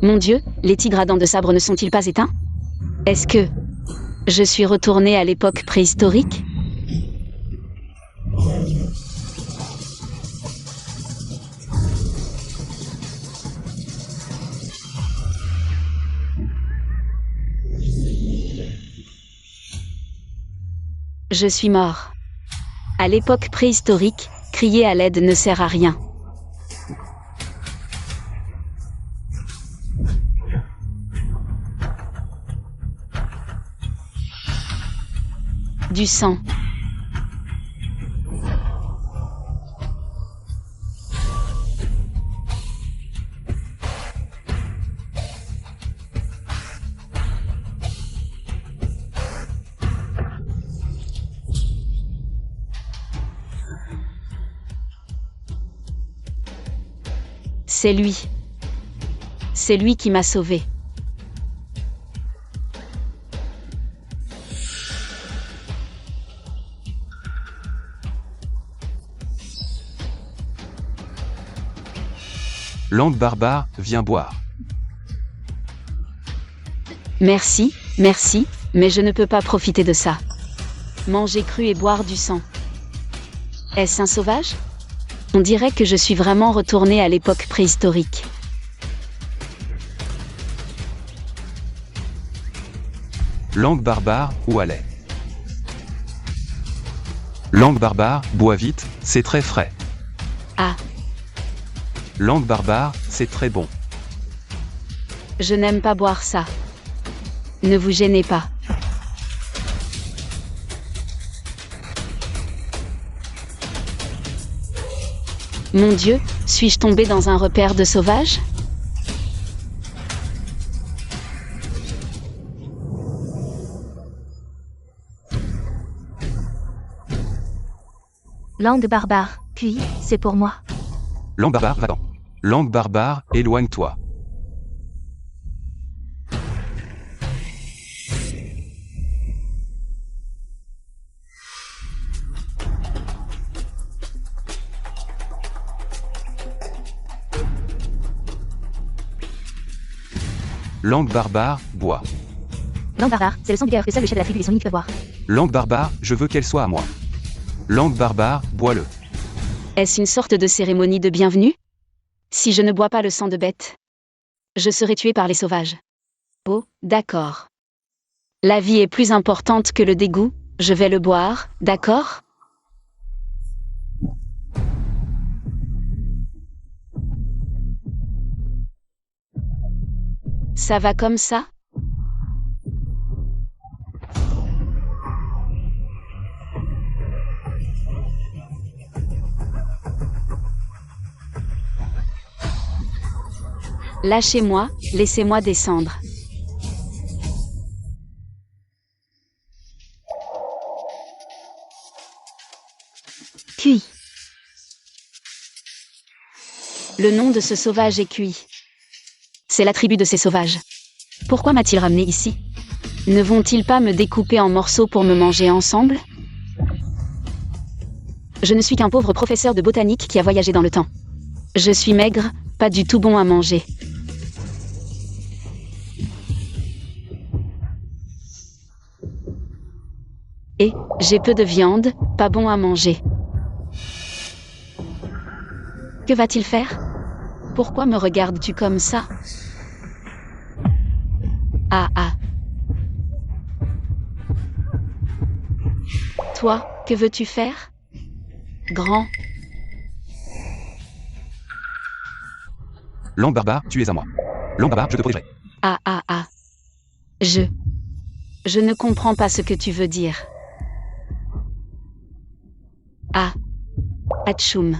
Mon Dieu, les tigres à dents de sabre ne sont-ils pas éteints? Est-ce que je suis retournée à l'époque préhistorique? Je suis mort. À l'époque préhistorique, crier à l'aide ne sert à rien. Du sang. C'est lui. C'est lui qui m'a sauvée. Langue barbare, viens boire. Merci, mais je ne peux pas profiter de ça. Manger cru et boire du sang. Est-ce un sauvage? On dirait que je suis vraiment retournée à l'époque préhistorique. Langue barbare, où allait? Langue barbare, bois vite, c'est très frais. Ah, Langue barbare, c'est très bon. je n'aime pas boire ça. Ne vous gênez pas. Mon Dieu, suis-je tombée dans un repère de sauvages? Langue barbare, puis, c'est pour moi. Langue barbare, va-t'en. Langue barbare, éloigne-toi. Langue barbare, bois. Langue barbare, c'est le sang vigueur que seul le chef de la tribu et son unique peut boire. Langue barbare, je veux qu'elle soit à moi. Langue barbare, bois-le. Est-ce une sorte de cérémonie de bienvenue? Si je ne bois pas le sang de bête, je serai tuée par les sauvages. Oh, d'accord. La vie est plus importante que le dégoût, je vais le boire, d'accord? Ça va comme ça? Lâchez-moi, laissez-moi descendre. Cuit. Le nom de ce sauvage est Cuit. C'est la tribu de ces sauvages. Pourquoi m'a-t-il ramené ici? Ne vont-ils pas me découper en morceaux pour me manger ensemble? Je ne suis qu'un pauvre professeur de botanique qui a voyagé dans le temps. Je suis maigre, pas du tout bon à manger. Et j'ai peu de viande, pas bon à manger. Que va-t-il faire? Pourquoi me regardes-tu comme ça? Ah ah. Toi, que veux-tu faire? Grand. Langue barbare, tu es à moi. Langue barbare, je te protégerai. Ah ah ah. Je ne comprends pas ce que tu veux dire. Ah. Atchoum.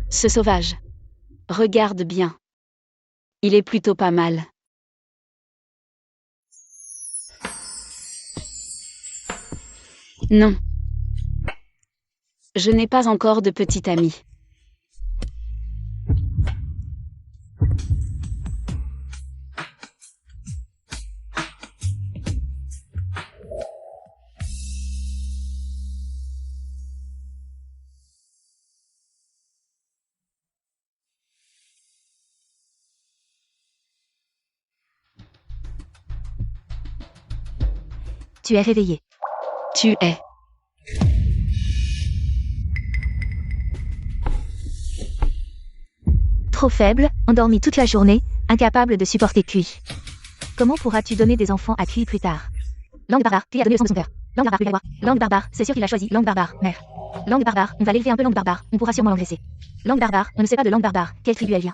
Ce sauvage. Regarde bien. Il est plutôt pas mal. Non. Je n'ai pas encore de petit ami. tu es réveillé. Tu es. Trop faible, endormi toute la journée, incapable de supporter QI. Comment pourras-tu donner des enfants à QI plus tard? Langue barbare, QI a donné le sang de son cœur. Langue barbare, voir. Langue barbare, c'est sûr qu'il a choisi. Langue barbare, mère. Langue barbare, on va l'élever un peu langue barbare, on pourra sûrement l'engraisser. Langue barbare, on ne sait pas de langue barbare, quelle tribu elle vient.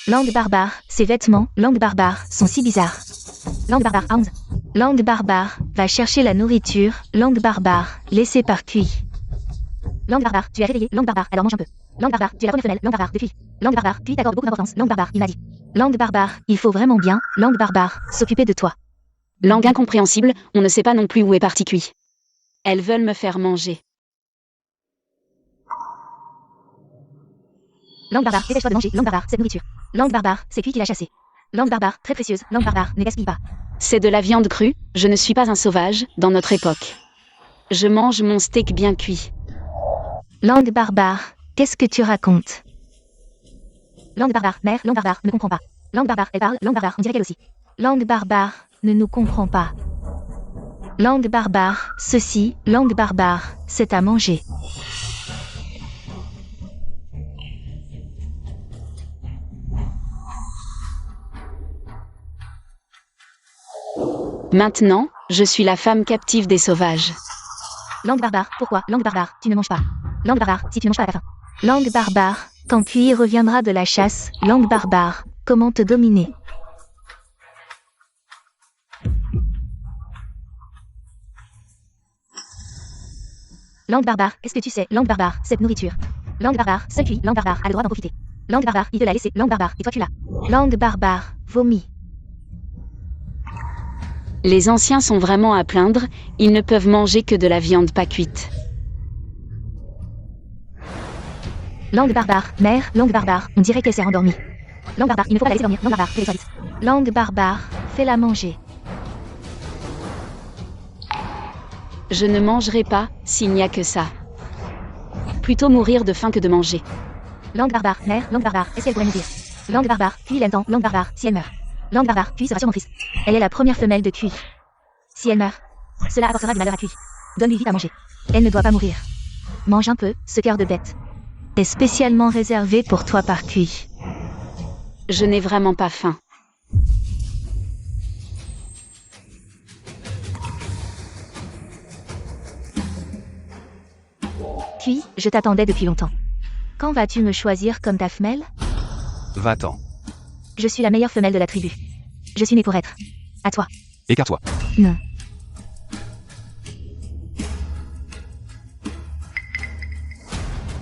Langue barbare, ses vêtements, langue barbare, sont si bizarres. Langue barbare, Hans. Langue barbare, va chercher la nourriture, langue barbare, laissée par QI. Langue barbare, tu es réveillé, langue barbare, alors mange un peu. Langue barbare, tu es la première femelle, langue barbare, depuis. Langue barbare, QI t'accorde beaucoup d'importance, langue barbare, il m'a dit. Langue barbare, il faut vraiment bien, langue barbare, s'occuper de toi. Langue incompréhensible, on ne sait pas non plus où est parti QI. Elles veulent me faire manger. Langue barbare, dépêche-toi de manger, langue barbare, cette nourriture. Langue barbare, c'est QI qui l'a chassée. Langue barbare, très précieuse, langue barbare, ne gaspille pas. C'est de la viande crue, je ne suis pas un sauvage, dans notre époque. Je mange mon steak bien cuit. Langue barbare, qu'est-ce que tu racontes? Langue barbare, mère, langue barbare, ne comprend pas. Langue barbare, elle parle, langue barbare, on dirait qu'elle aussi. Langue barbare, ne nous comprend pas. Langue barbare, ceci, langue barbare, c'est à manger. Maintenant, je suis la femme captive des sauvages. Langue barbare, pourquoi? Langue barbare, tu ne manges pas. Langue barbare, si tu ne manges pas à la fin. Langue barbare, quand QI reviendra de la chasse, langue barbare, comment te dominer? Langue barbare, qu'est-ce que tu sais? Langue barbare, cette nourriture. Langue barbare, seul QI, langue barbare, a le droit d'en profiter. Langue barbare, il te l'a laissé, langue barbare, et toi tu l'as. Langue barbare, vomi. Les anciens sont vraiment à plaindre, ils ne peuvent manger que de la viande pas cuite. Langue barbare, mère, langue barbare, on dirait qu'elle s'est endormie. Langue barbare, il ne faut pas la laisser dormir, langue barbare, fais-les vite. Langue barbare, fais-la manger. Je ne mangerai pas, s'il n'y a que ça. Plutôt mourir de faim que de manger. Langue barbare, mère, langue barbare, est-ce qu'elle pourrait nous dire? Langue barbare, QI l'aime tant, langue barbare, si elle meurt. Langue barbare, QI sera sûrement triste. Elle est la première femelle de QI. Si elle meurt, cela apportera du malheur à QI. Donne-lui vite à manger. Elle ne doit pas mourir. Mange un peu, ce cœur de bête. Est spécialement réservé pour toi par QI. Je n'ai vraiment pas faim. QI, je t'attendais depuis longtemps. Quand vas-tu me choisir comme ta femelle? Va-t'en. Je suis la meilleure femelle de la tribu. Je suis née pour être. À toi. Écarte-toi. Non.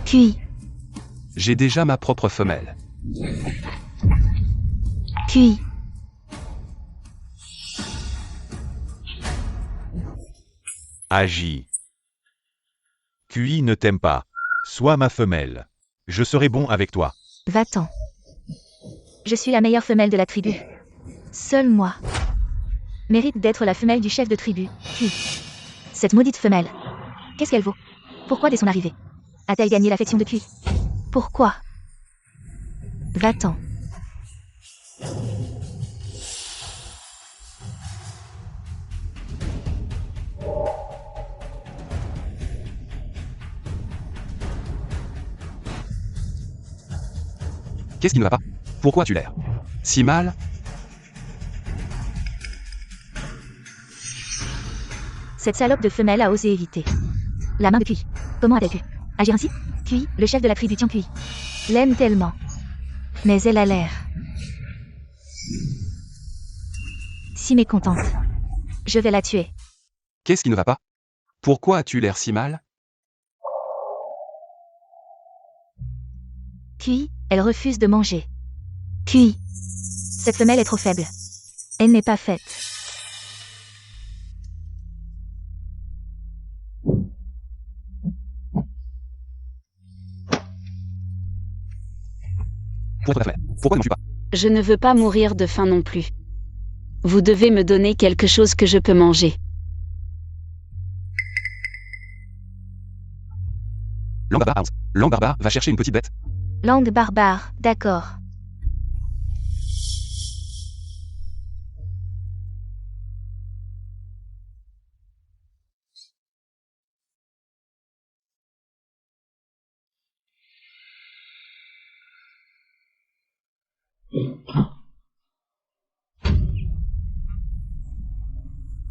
QI. J'ai déjà ma propre femelle. QI. Agis. QI ne t'aime pas. Sois ma femelle. Je serai bon avec toi. Va-t'en. Je suis la meilleure femelle de la tribu. Seule moi mérite d'être la femelle du chef de tribu, QI. Cette maudite femelle. Qu'est-ce qu'elle vaut? Pourquoi dès son arrivée a-t-elle gagné l'affection de QI? Pourquoi? Va-t'en. Qu'est-ce qui ne va pas? Pourquoi as-tu l'air si mal? Cette salope de femelle a osé éviter la main de QI. Comment a-t-elle pu agir ainsi? QI, le chef de la tribu tient QI. L'aime tellement. Mais elle a l'air si mécontente. Je vais la tuer. Qu'est-ce qui ne va pas? Pourquoi as-tu l'air si mal? QI, elle refuse de manger. QI. Cette femelle est trop faible. Elle n'est pas faite. Pour ta femelle. Pourquoi ne manges-tu pas? Je ne veux pas mourir de faim non plus. Vous devez me donner quelque chose que je peux manger. Langue barbare, Hans. Langue barbare, va chercher une petite bête. Langue barbare, d'accord.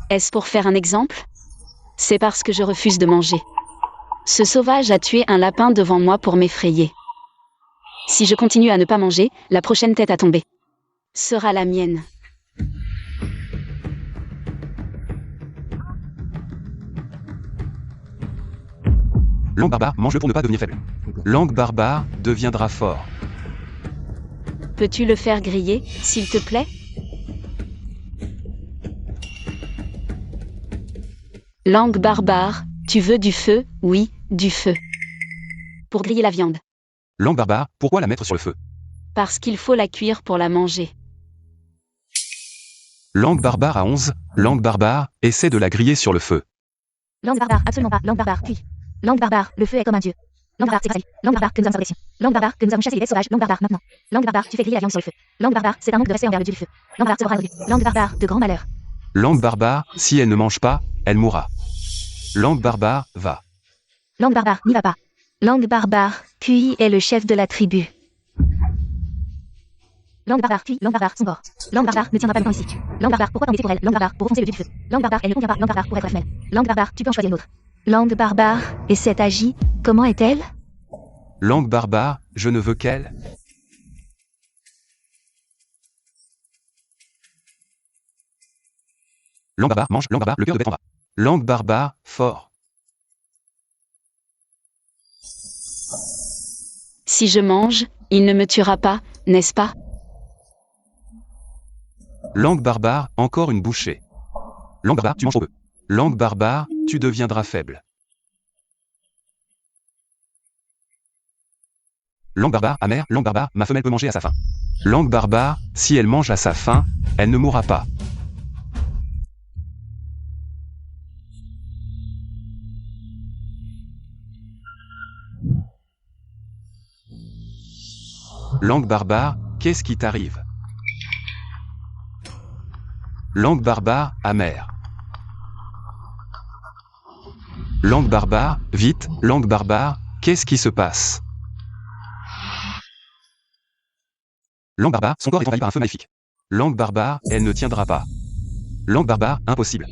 Est-ce pour faire un exemple? C'est parce que je refuse de manger. Ce sauvage a tué un lapin devant moi pour m'effrayer. Si je continue à ne pas manger, la prochaine tête à tomber sera la mienne. Langue barbare, mange-le pour ne pas devenir faible. Langue barbare deviendra fort. Peux-tu le faire griller, s'il te plaît? Langue barbare, tu veux du feu? Oui, du feu. Pour griller la viande. Langue barbare, pourquoi la mettre sur le feu? Parce qu'il faut la cuire pour la manger. Langue barbare à 11. Langue barbare, essaie de la griller sur le feu. Langue barbare, absolument pas. Langue barbare, puis. Langue barbare, le feu est comme un dieu. Langue barbare, c'est pas ça. Langue barbare, que nous avons sa protection. Langue barbare, que nous avons chassé les bêtes sauvages. Langue barbare, maintenant. Langue barbare, tu fais griller la viande sur le feu. Langue barbare, c'est un manque de respect envers le dieu du feu. Langue barbare, se bras révolus. Langue barbare, de grand malheur. Langue barbare, si elle ne mange pas, elle mourra. Langue barbare, va. Langue barbare, n'y va pas. Langue barbare, QI est le chef de la tribu. Langue barbare, QI, langue barbare, son corps. Langue barbare, ne tiendra pas longtemps ici. Langue barbare, pourquoi t'embêter pour elle? Langue barbare, pour offenser le dieu du feu. Langue barbare, elle ne convient pas. Langue barbare, pour être femelle. Langue barbare, tu peux en choisir une autre. Langue barbare, et cette Agi, comment est-elle? Langue barbare, je ne veux qu'elle. Langue barbare, mange, langue barbare, le cœur de bête en bas. Langue barbare, fort. Si je mange, il ne me tuera pas, n'est-ce pas? Langue barbare, encore une bouchée. Langue barbare, tu manges trop peu. Langue barbare, tu deviendras faible. Langue barbare, amère, langue barbare, ma femelle peut manger à sa faim. Langue barbare, si elle mange à sa faim, elle ne mourra pas. Langue barbare, qu'est-ce qui t'arrive? Langue barbare, amère. Langue barbare, vite, langue barbare, qu'est-ce qui se passe? Langue barbare, son corps est envahi par un feu maléfique. Langue barbare, elle ne tiendra pas. Langue barbare, impossible.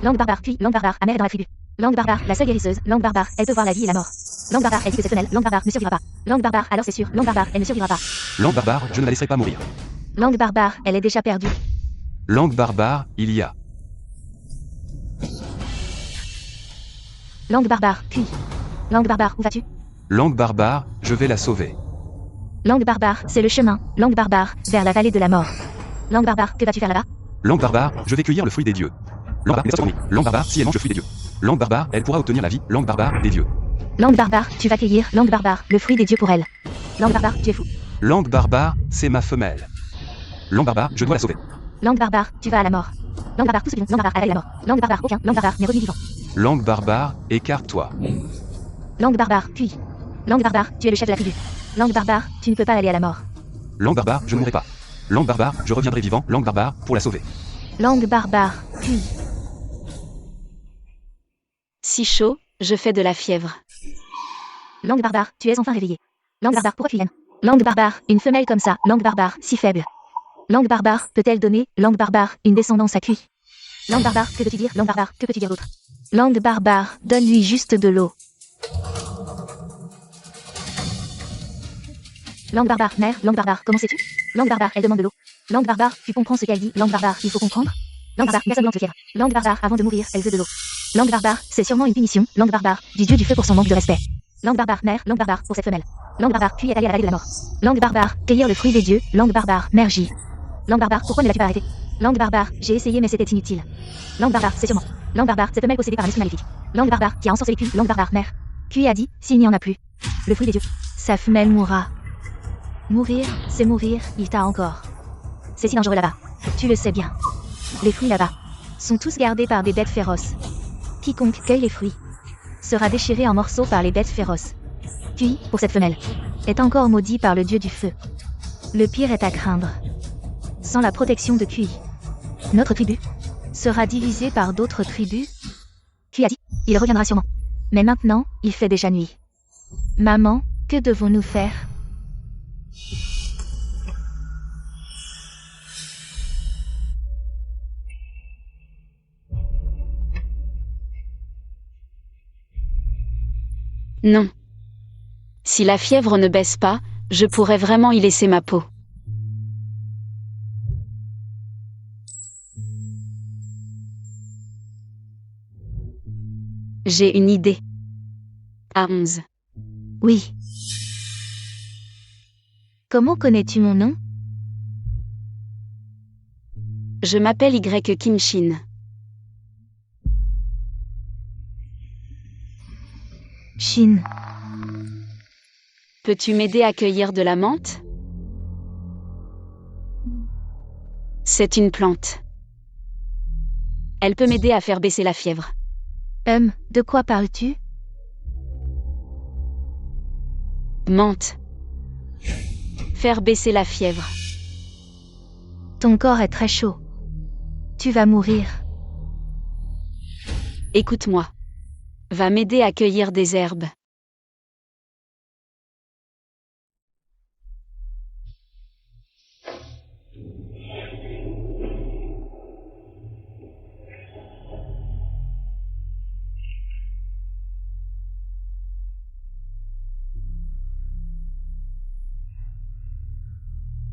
Langue barbare, puis langue barbare, amère est dans la tribu. Langue barbare, la seule guérisseuse. Langue barbare, elle peut voir la vie et la mort. Langue barbare, elle dit que cette femelle, langue barbare, ne survivra pas. Langue barbare, alors c'est sûr, langue barbare, elle ne survivra pas. Langue barbare, je ne la laisserai pas mourir. Langue barbare, elle est déjà perdue. Langue barbare, il y a. Langue barbare, puis. Langue barbare, où vas-tu? Langue barbare, je vais la sauver. Langue barbare, c'est le chemin. Langue barbare, vers la vallée de la mort. Langue barbare, que vas-tu faire là-bas? Langue barbare, je vais cueillir le fruit des dieux. Langue barbare, langue barbare, si elle mange le fruit des dieux. Langue barbare, elle pourra obtenir la vie. Langue barbare, des dieux. Langue barbare, tu vas cueillir. Langue barbare, le fruit des dieux pour elle. Langue barbare, tu es fou. Langue barbare, c'est ma femelle. Langue barbare, je dois la sauver. Langue barbare, tu vas à la mort. Langue barbare, tout ce langue barbare, à la mort. Langue barbare, aucun. Langue barbare, n'est revenu vivant. Langue barbare, écarte-toi. Langue barbare, puis. Langue barbare, tu es le chef de la tribu. Langue barbare, tu ne peux pas aller à la mort. Langue barbare, je ne mourrai pas. Langue barbare, je reviendrai vivant. Langue barbare, pour la sauver. Langue barbare, puis. Si chaud, je fais de la fièvre. Langue barbare, tu es enfin réveillé. Langue barbare, pourquoi tu viennes? Langue barbare, une femelle comme ça. Langue barbare, si faible. Langue barbare, peut-elle donner, langue barbare, une descendance à QI? Langue barbare, que veux-tu dire? Langue barbare, que peux-tu dire d'autre? Langue barbare, donne-lui juste de l'eau. Langue barbare, mère, langue barbare, comment sais-tu? Langue barbare, elle demande de l'eau. Langue barbare, tu comprends ce qu'elle dit? Langue barbare, il faut comprendre. Langue barbare, personne blanche de fièvre. Langue barbare, avant de mourir, elle veut de l'eau. Langue barbare, c'est sûrement une punition. Langue barbare, du dieu du feu pour son manque de respect. Langue barbare, mère, langue barbare, pour cette femelle. Langue barbare, puis est allée à la vallée de la mort. Langue barbare, cueillir le fruit des dieux. Langue barbare, mère J. Langue barbare, pourquoi ne l'as-tu pas arrêté? Langue barbare, j'ai essayé mais c'était inutile. Langue barbare, c'est sûrement. Langue barbare, cette femelle possédée par un esprit maléfique. Langue barbare, qui a ensorcelé Q. Langue barbare, mère. Q a dit, s'il n'y en a plus. Le fruit des dieux. Sa femelle mourra. Mourir, c'est mourir, il t'a encore. C'est si dangereux là-bas. Tu le sais bien. Les fruits là-bas sont tous gardés par des bêtes féroces. Quiconque cueille les fruits sera déchiré en morceaux par les bêtes féroces. Puis, pour cette femelle, est encore maudit par le dieu du feu. Le pire est à craindre. Sans la protection de QI, notre tribu sera divisée par d'autres tribus. Qui a dit, il reviendra sûrement. Mais maintenant, il fait déjà nuit. Maman, que devons-nous faire? Non. Si la fièvre ne baisse pas, je pourrais vraiment y laisser ma peau. J'ai une idée. À 11. Oui. Comment connais-tu mon nom? Je m'appelle Y Kim Shin. Shin. Peux-tu m'aider à cueillir de la menthe? C'est une plante. Elle peut m'aider à faire baisser la fièvre. De quoi parles-tu? Menthe. Faire baisser la fièvre. Ton corps est très chaud. Tu vas mourir. Écoute-moi. Va m'aider à cueillir des herbes.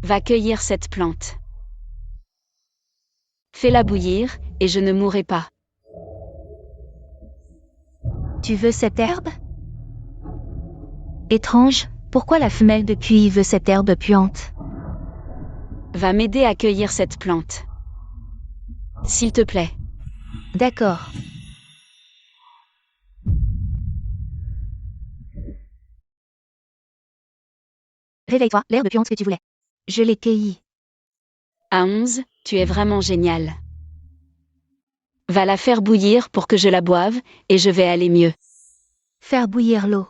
Va cueillir cette plante. Fais-la bouillir, et je ne mourrai pas. Tu veux cette herbe? Étrange, pourquoi la femelle de Kui veut cette herbe puante? Va m'aider à cueillir cette plante. S'il te plaît. D'accord. Réveille-toi, l'herbe puante que tu voulais. Je l'ai cueillie. À 11, tu es vraiment génial. Va la faire bouillir pour que je la boive, et je vais aller mieux. Faire bouillir l'eau.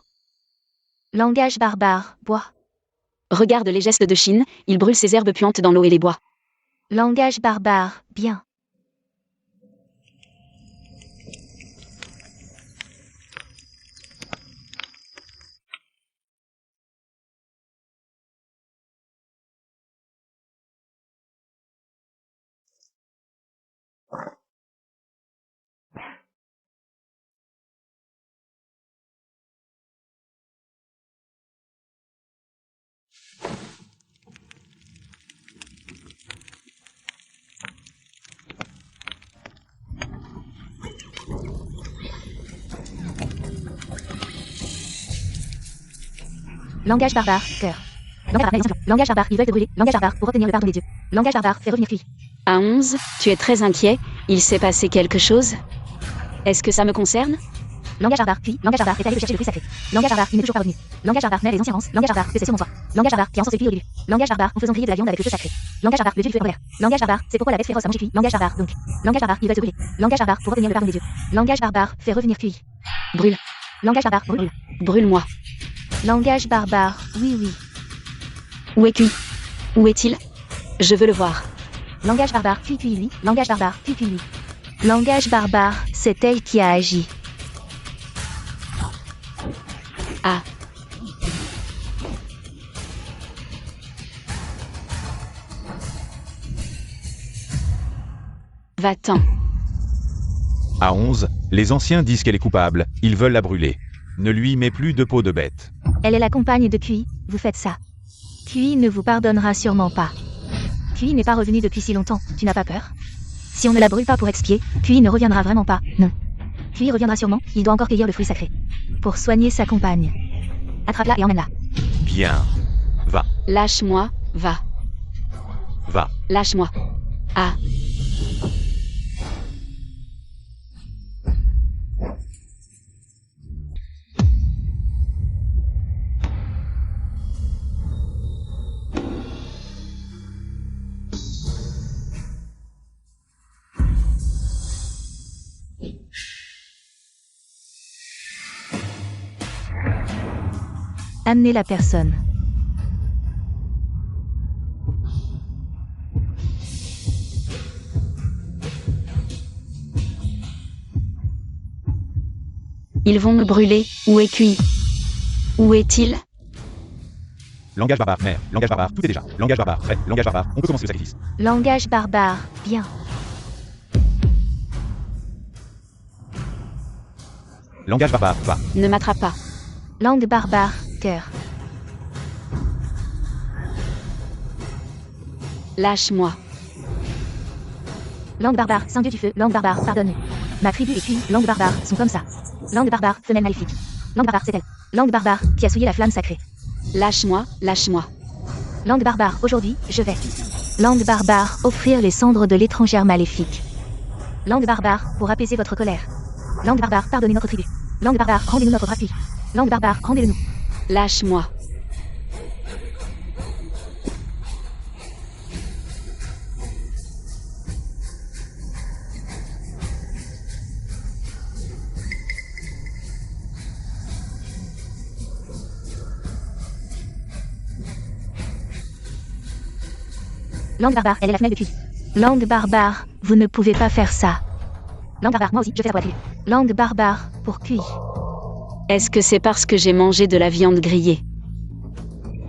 Langage barbare, bois. Regarde les gestes de Shin, il brûle ses herbes puantes dans l'eau et les bois. Langage barbare, bien. Langage barbare, cœur. Langage barbare, ils veulent te brûler. Langage barbare, pour obtenir le pardon des dieux. Langage barbare, fait revenir Kui. À 11, tu es très inquiet, il s'est passé quelque chose? Est-ce que ça me concerne? Langage barbare, Kui. Langage barbare, est allé chercher le fruit sacré. Langage barbare, il n'est toujours pas revenu. Langage barbare, mère les anciens rances. Langage barbare, que c'est sur mon toit. Langage barbare, qui a ensorcellé Kui au début. Langage barbare, en faisant griller de la viande avec le feu sacré. Langage barbare, le dieu du feu en l'air. Langage barbare, c'est pourquoi la bête féroce a mangé Kui. Langage barbare, donc. Langage barbare, ils veulent te brûler. Langage barbare, pour obtenir le pardon des dieux. Langage barbare, fait revenir Kui. Brûle. Langage barbare, brûle. Brûle-moi. Langage barbare, oui, oui. Où est Kui? Où est-il? Je veux le voir. Langage barbare, Kui lui. Langage barbare, Kui lui. Langage barbare, c'est elle qui a agi. Ah. Va-t'en. À 11, les anciens disent qu'elle est coupable, ils veulent la brûler. Ne lui mets plus de peau de bête. Elle est la compagne de Kui, vous faites ça. Kui ne vous pardonnera sûrement pas. Kui n'est pas revenu depuis si longtemps, tu n'as pas peur? Si on ne la brûle pas pour expier, Kui ne reviendra vraiment pas, non. Kui reviendra sûrement, il doit encore cueillir le fruit sacré. Pour soigner sa compagne. Attrape-la et emmène-la. Bien. Va, Lâche-moi, va. va. Lâche-moi. Ah. Amenez la personne. Ils vont me brûler. Où est Kui? Où est-il? Langage barbare, mère. Langage barbare, tout est déjà. Langage barbare, prêt. Langage barbare, on peut commencer le sacrifice. Langage barbare, bien. Langage barbare, va. Ne m'attrape pas. Langue barbare, cœur. Lâche-moi. Langue barbare, saint dieu du feu, langue barbare, pardonne. Ma tribu et Kui, langue barbare, sont comme ça. Langue barbare, femelle maléfique. Langue barbare, c'est elle. Langue barbare, qui a souillé la flamme sacrée. Lâche-moi, lâche-moi. Langue barbare, aujourd'hui, je vais. Langue barbare, offrir les cendres de l'étrangère maléfique. Langue barbare, pour apaiser votre colère. Langue barbare, pardonnez notre tribu. Langue barbare, rendez-nous notre appui. Langue barbare, rendez-le nous. Lâche-moi. Langue barbare, elle est la femelle de Kui. Langue barbare, vous ne pouvez pas faire ça. Langue barbare, moi aussi, je fais la voix de la tribu. Langue barbare, pour Kui. Est-ce que c'est parce que j'ai mangé de la viande grillée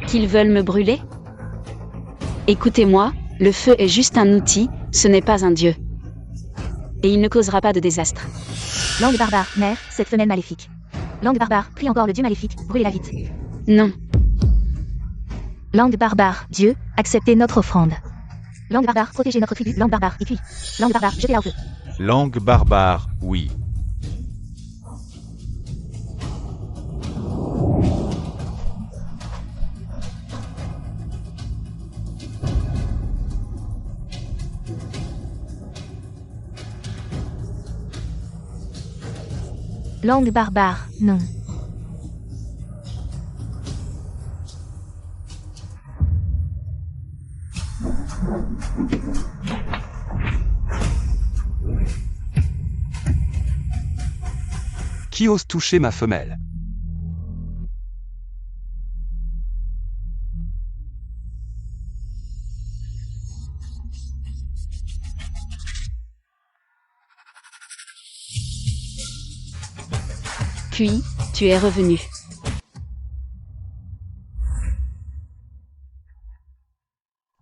qu'ils veulent me brûler? Écoutez-moi, le feu est juste un outil, ce n'est pas un dieu. Et il ne causera pas de désastre. Langue barbare, mère, cette femelle maléfique. Langue barbare, prie encore le dieu maléfique, brûlez-la vite. Non. Langue barbare, Dieu, acceptez notre offrande. Langue barbare, protégez notre tribu, langue barbare, et Kui. Langue barbare, jetez-la au feu. Langue barbare, oui. Langue barbare, non. Qui ose toucher ma femelle? Kui, tu es revenu.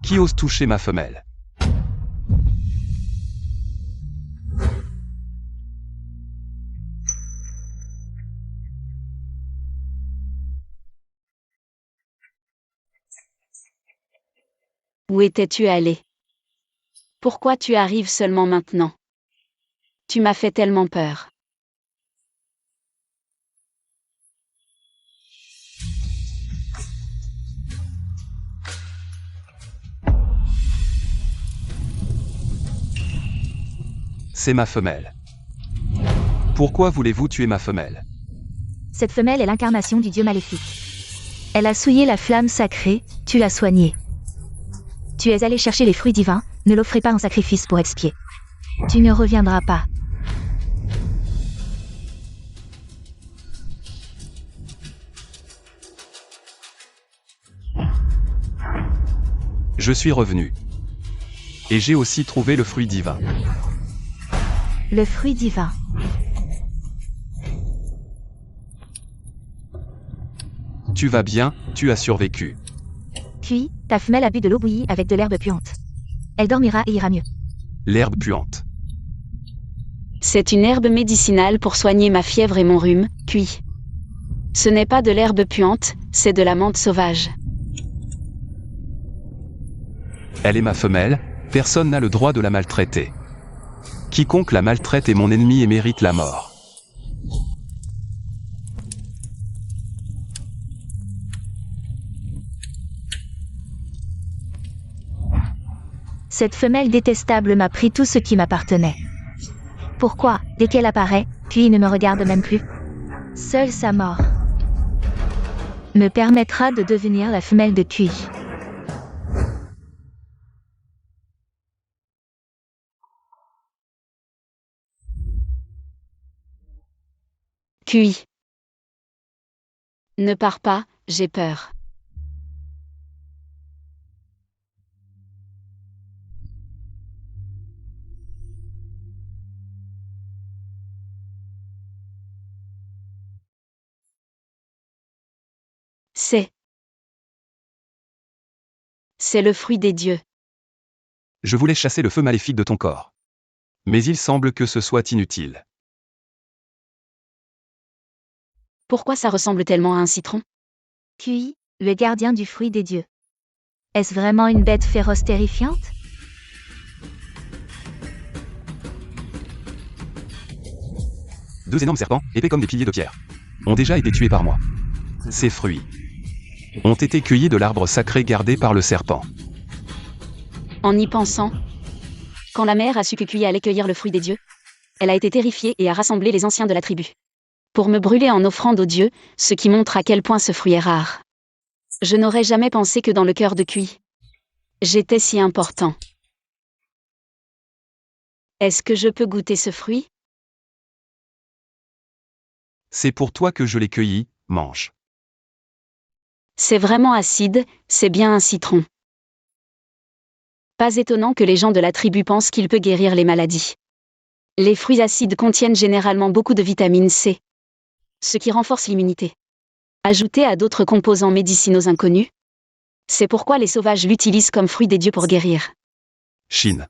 Qui ose toucher ma femelle? Où étais-tu allé? Pourquoi tu arrives seulement maintenant? Tu m'as fait tellement peur. C'est ma femelle. Pourquoi voulez-vous tuer ma femelle? Cette femelle est l'incarnation du dieu maléfique. Elle a souillé la flamme sacrée, tu l'as soignée. Tu es allé chercher les fruits divins, ne l'offrez pas en sacrifice pour expier. Tu ne reviendras pas. Je suis revenu. Et j'ai aussi trouvé le fruit divin. Le fruit divin. Tu vas bien, tu as survécu. Puis, ta femelle a bu de l'eau bouillie avec de l'herbe puante. Elle dormira et ira mieux. L'herbe puante. C'est une herbe médicinale pour soigner ma fièvre et mon rhume, Kui. Ce n'est pas de l'herbe puante, c'est de la menthe sauvage. Elle est ma femelle, personne n'a le droit de la maltraiter. Quiconque la maltraite est mon ennemi et mérite la mort. Cette femelle détestable m'a pris tout ce qui m'appartenait. Pourquoi, dès qu'elle apparaît, puis ne me regarde même plus? Seule sa mort me permettra de devenir la femelle de Kui. Kui. Ne pars pas, j'ai peur. C'est le fruit des dieux. Je voulais chasser le feu maléfique de ton corps. Mais il semble que ce soit inutile. Pourquoi ça ressemble tellement à un citron? QI, le gardien du fruit des dieux. Est-ce vraiment une bête féroce terrifiante? Deux énormes serpents, épais comme des piliers de pierre, ont déjà été tués par moi. Ces fruits ont été cueillis de l'arbre sacré gardé par le serpent. En y pensant, quand la mère a su que Kui allait cueillir le fruit des dieux, elle a été terrifiée et a rassemblé les anciens de la tribu pour me brûler en offrande aux dieux, ce qui montre à quel point ce fruit est rare. Je n'aurais jamais pensé que dans le cœur de Kui, j'étais si important. Est-ce que je peux goûter ce fruit? C'est pour toi que je l'ai cueilli, mange. C'est vraiment acide, c'est bien un citron. Pas étonnant que les gens de la tribu pensent qu'il peut guérir les maladies. Les fruits acides contiennent généralement beaucoup de vitamine C, ce qui renforce l'immunité. Ajouté à d'autres composants médicinaux inconnus, c'est pourquoi les sauvages l'utilisent comme fruit des dieux pour guérir. Shin.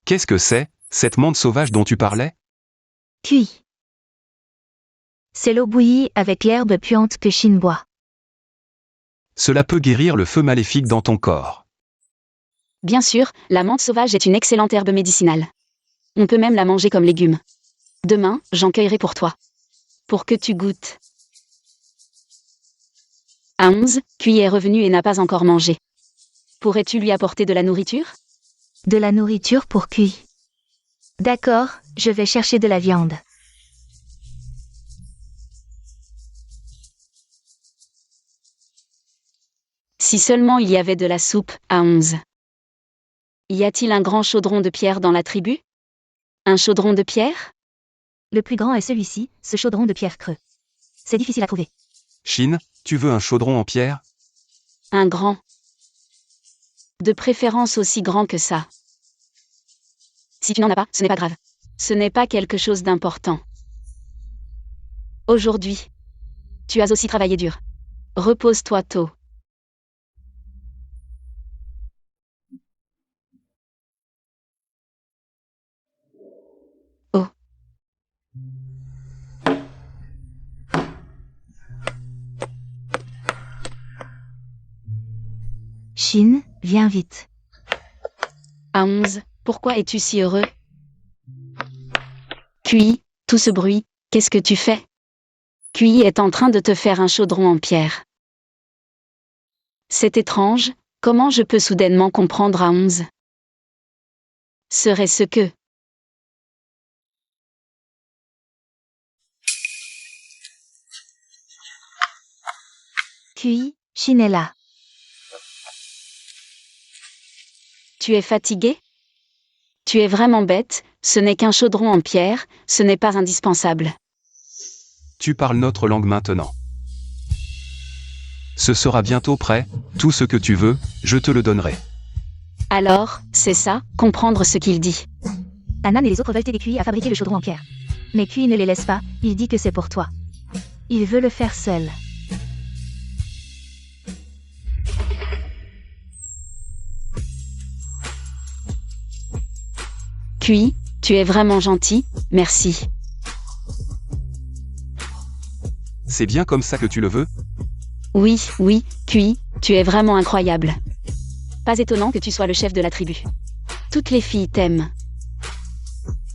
Qu'est-ce que c'est, cette menthe sauvage dont tu parlais? QI. C'est l'eau bouillie avec l'herbe puante que Shin boit. Cela peut guérir le feu maléfique dans ton corps. Bien sûr, la menthe sauvage est une excellente herbe médicinale. On peut même la manger comme légume. Demain, j'en cueillerai pour toi. Pour que tu goûtes. À 11, Kui est revenu et n'a pas encore mangé. Pourrais-tu lui apporter de la nourriture? De la nourriture pour QI. D'accord, je vais chercher de la viande. Si seulement il y avait de la soupe, à 11. Y a-t-il un grand chaudron de pierre dans la tribu? Un chaudron de pierre? Le plus grand est celui-ci, ce chaudron de pierre creux. C'est difficile à trouver. Shin, tu veux un chaudron en pierre? Un grand. De préférence aussi grand que ça. Si tu n'en as pas, ce n'est pas grave. Ce n'est pas quelque chose d'important. Aujourd'hui, tu as aussi travaillé dur. Repose-toi tôt. Oh. Shin, viens vite. À 11, pourquoi es-tu si heureux? Kui, tout ce bruit, qu'est-ce que tu fais? Kui est en train de te faire un chaudron en pierre. C'est étrange, comment je peux soudainement comprendre à 11? Serait-ce que... QI, Shin est là. Tu es fatigué? Tu es vraiment bête, ce n'est qu'un chaudron en pierre, ce n'est pas indispensable. Tu parles notre langue maintenant. Ce sera bientôt prêt, tout ce que tu veux, je te le donnerai. Alors, c'est ça, comprendre ce qu'il dit. Anan et les autres veulent aider QI à fabriquer le chaudron en pierre. Mais QI ne les laisse pas, il dit que c'est pour toi. Il veut le faire seul. Kui, tu es vraiment gentil, merci. C'est bien comme ça que tu le veux? Oui, oui, Kui, tu es vraiment incroyable. Pas étonnant que tu sois le chef de la tribu. Toutes les filles t'aiment.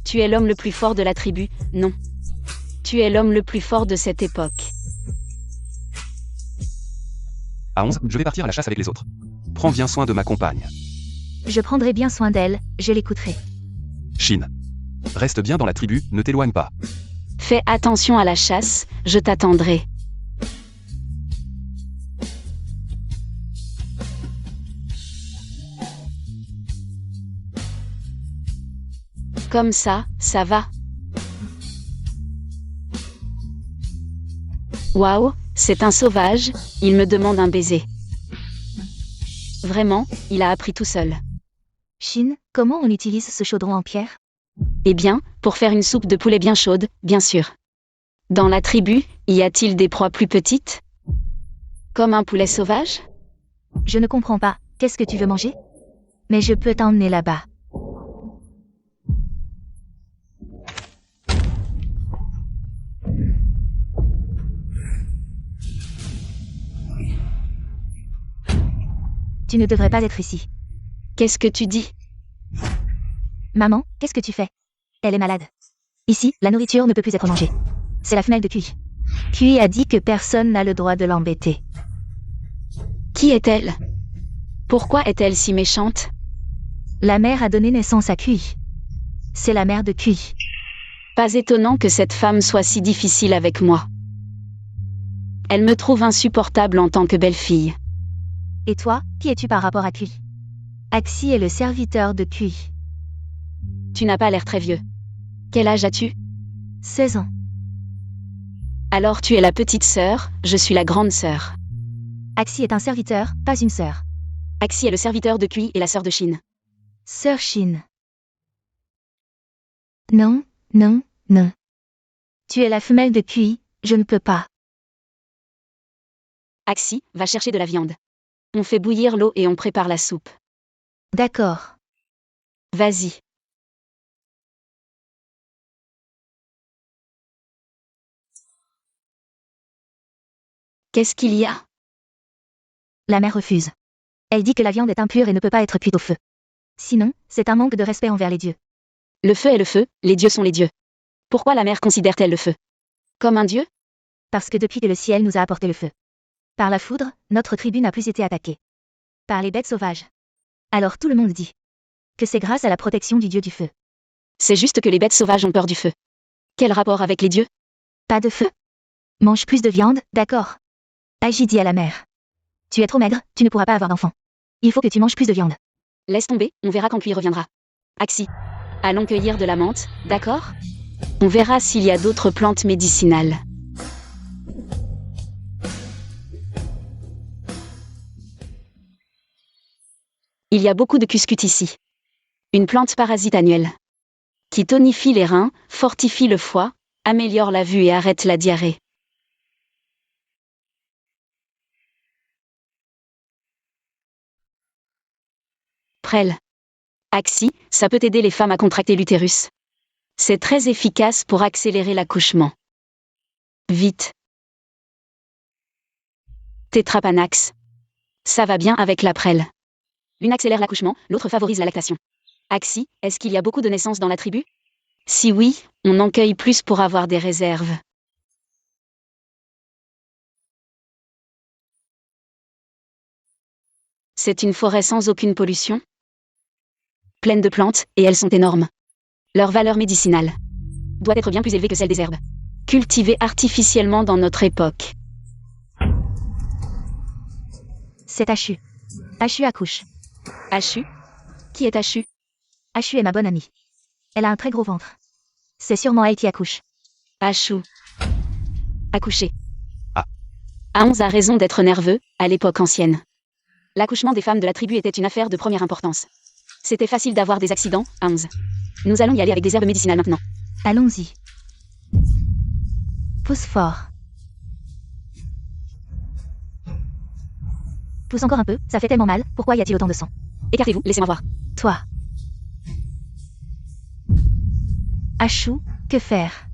Tu es l'homme le plus fort de la tribu, non. Tu es l'homme le plus fort de cette époque. À 11, je vais partir à la chasse avec les autres. Prends bien soin de ma compagne. Je prendrai bien soin d'elle, je l'écouterai. Shin. Reste bien dans la tribu, ne t'éloigne pas. Fais attention à la chasse, je t'attendrai. Comme ça va. Waouh, c'est un sauvage, il me demande un baiser. Vraiment, il a appris tout seul. Shin, comment on utilise ce chaudron en pierre? Eh bien, pour faire une soupe de poulet bien chaude, bien sûr. Dans la tribu, y a-t-il des proies plus petites? Comme un poulet sauvage? Je ne comprends pas, qu'est-ce que tu veux manger? Mais je peux t'emmener là-bas. Tu ne devrais pas être ici. Qu'est-ce que tu dis? Maman, qu'est-ce que tu fais? Elle est malade. Ici, la nourriture ne peut plus être mangée. C'est la femelle de Kui. Kui a dit que personne n'a le droit de l'embêter. Qui est-elle? Pourquoi est-elle si méchante? La mère a donné naissance à Kui. C'est la mère de Kui. Pas étonnant que cette femme soit si difficile avec moi. Elle me trouve insupportable en tant que belle-fille. Et toi, qui es-tu par rapport à Kui? Axi est le serviteur de Kui. Tu n'as pas l'air très vieux. Quel âge as-tu? 16 ans. Alors tu es la petite sœur, je suis la grande sœur. Axi est un serviteur, pas une sœur. Axi est le serviteur de Kui et la sœur de Shin. Sœur Shin. Non, non, non. Tu es la femelle de Kui, je ne peux pas. Axi, va chercher de la viande. On fait bouillir l'eau et on prépare la soupe. D'accord. Vas-y. Qu'est-ce qu'il y a? La mère refuse. Elle dit que la viande est impure et ne peut pas être cuite au feu. Sinon, c'est un manque de respect envers les dieux. Le feu est le feu, les dieux sont les dieux. Pourquoi la mère considère-t-elle le feu comme un dieu? Parce que depuis que le ciel nous a apporté le feu. Par la foudre, notre tribu n'a plus été attaquée. Par les bêtes sauvages. Alors tout le monde dit que c'est grâce à la protection du dieu du feu. C'est juste que les bêtes sauvages ont peur du feu. Quel rapport avec les dieux? Pas de feu. Mange plus de viande, d'accord. Agi dit à la mère. Tu es trop maigre, tu ne pourras pas avoir d'enfant. Il faut que tu manges plus de viande. Laisse tomber, on verra quand Kui reviendra. Axi. Allons cueillir de la menthe, d'accord? On verra s'il y a d'autres plantes médicinales. Il y a beaucoup de cuscut ici. Une plante parasite annuelle. Qui tonifie les reins, fortifie le foie, améliore la vue et arrête la diarrhée. Prêle. Axi, ça peut aider les femmes à contracter l'utérus. C'est très efficace pour accélérer l'accouchement. Vite. Tétrapanax. Ça va bien avec la prêle. L'une accélère l'accouchement, l'autre favorise la lactation. Axi, est-ce qu'il y a beaucoup de naissances dans la tribu? Si oui, on en cueille plus pour avoir des réserves. C'est une forêt sans aucune pollution. Pleine de plantes, et elles sont énormes. Leur valeur médicinale doit être bien plus élevée que celle des herbes cultivées artificiellement dans notre époque. C'est Achu. Achu accouche. Achu? Qui est Achu? Achu est ma bonne amie. Elle a un très gros ventre. C'est sûrement elle qui accouche. Achu. Accoucher. Ah. Aonz a raison d'être nerveux, à l'époque ancienne. L'accouchement des femmes de la tribu était une affaire de première importance. C'était facile d'avoir des accidents, Aonz. Nous allons y aller avec des herbes médicinales maintenant. Allons-y. Pousse fort. Pousse encore un peu, ça fait tellement mal, pourquoi y a-t-il autant de sang? Écartez-vous, laissez-moi voir. Toi. Achou, que faire?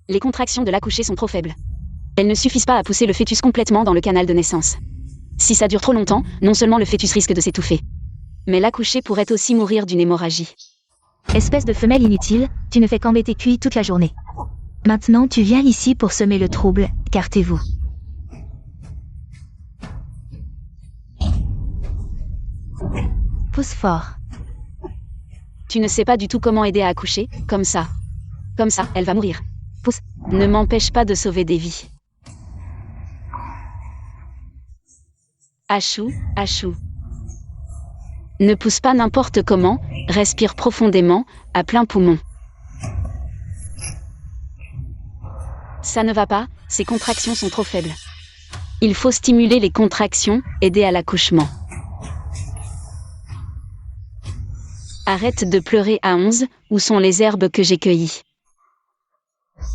Les contractions de l'accoucher sont trop faibles. Elles ne suffisent pas à pousser le fœtus complètement dans le canal de naissance. Si ça dure trop longtemps, non seulement le fœtus risque de s'étouffer, mais l'accoucher pourrait aussi mourir d'une hémorragie. Espèce de femelle inutile, tu ne fais qu'embêter Kui toute la journée. Maintenant tu viens ici pour semer le trouble, écartez-vous. Pousse fort. Tu ne sais pas du tout comment aider à accoucher, comme ça. Comme ça, elle va mourir. Pousse. Ne m'empêche pas de sauver des vies. Achou, achou. Ne pousse pas n'importe comment, respire profondément, à plein poumon. Ça ne va pas, ces contractions sont trop faibles. Il faut stimuler les contractions, aider à l'accouchement. Arrête de pleurer à 11, où sont les herbes que j'ai cueillies?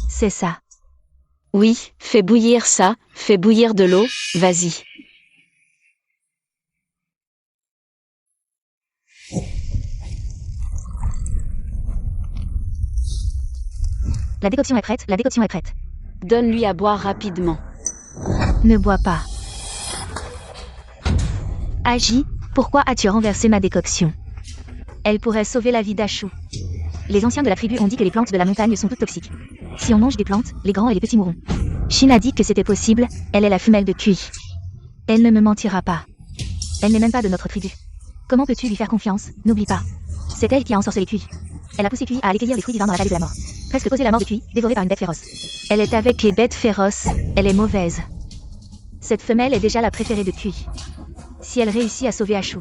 C'est ça. Oui, fais bouillir ça, fais bouillir de l'eau, vas-y. La décoction est prête, la décoction est prête. Donne-lui à boire rapidement. Ne bois pas. Agi, pourquoi as-tu renversé ma décoction? Elle pourrait sauver la vie d'Achou. Les anciens de la tribu ont dit que les plantes de la montagne sont toutes toxiques. Si on mange des plantes, les grands et les petits mourront. Shin a dit que c'était possible, elle est la femelle de Kui. Elle ne me mentira pas. Elle n'est même pas de notre tribu. Comment peux-tu lui faire confiance? N'oublie pas. C'est elle qui a ensorcelé Kui. Elle a poussé Kui à aller cueillir les fruits divins dans la vallée de la mort. Presque causé la mort de Kui, dévorée par une bête féroce. Elle est avec les bêtes féroces, elle est mauvaise. Cette femelle est déjà la préférée de Kui. Si elle réussit à sauver Achou,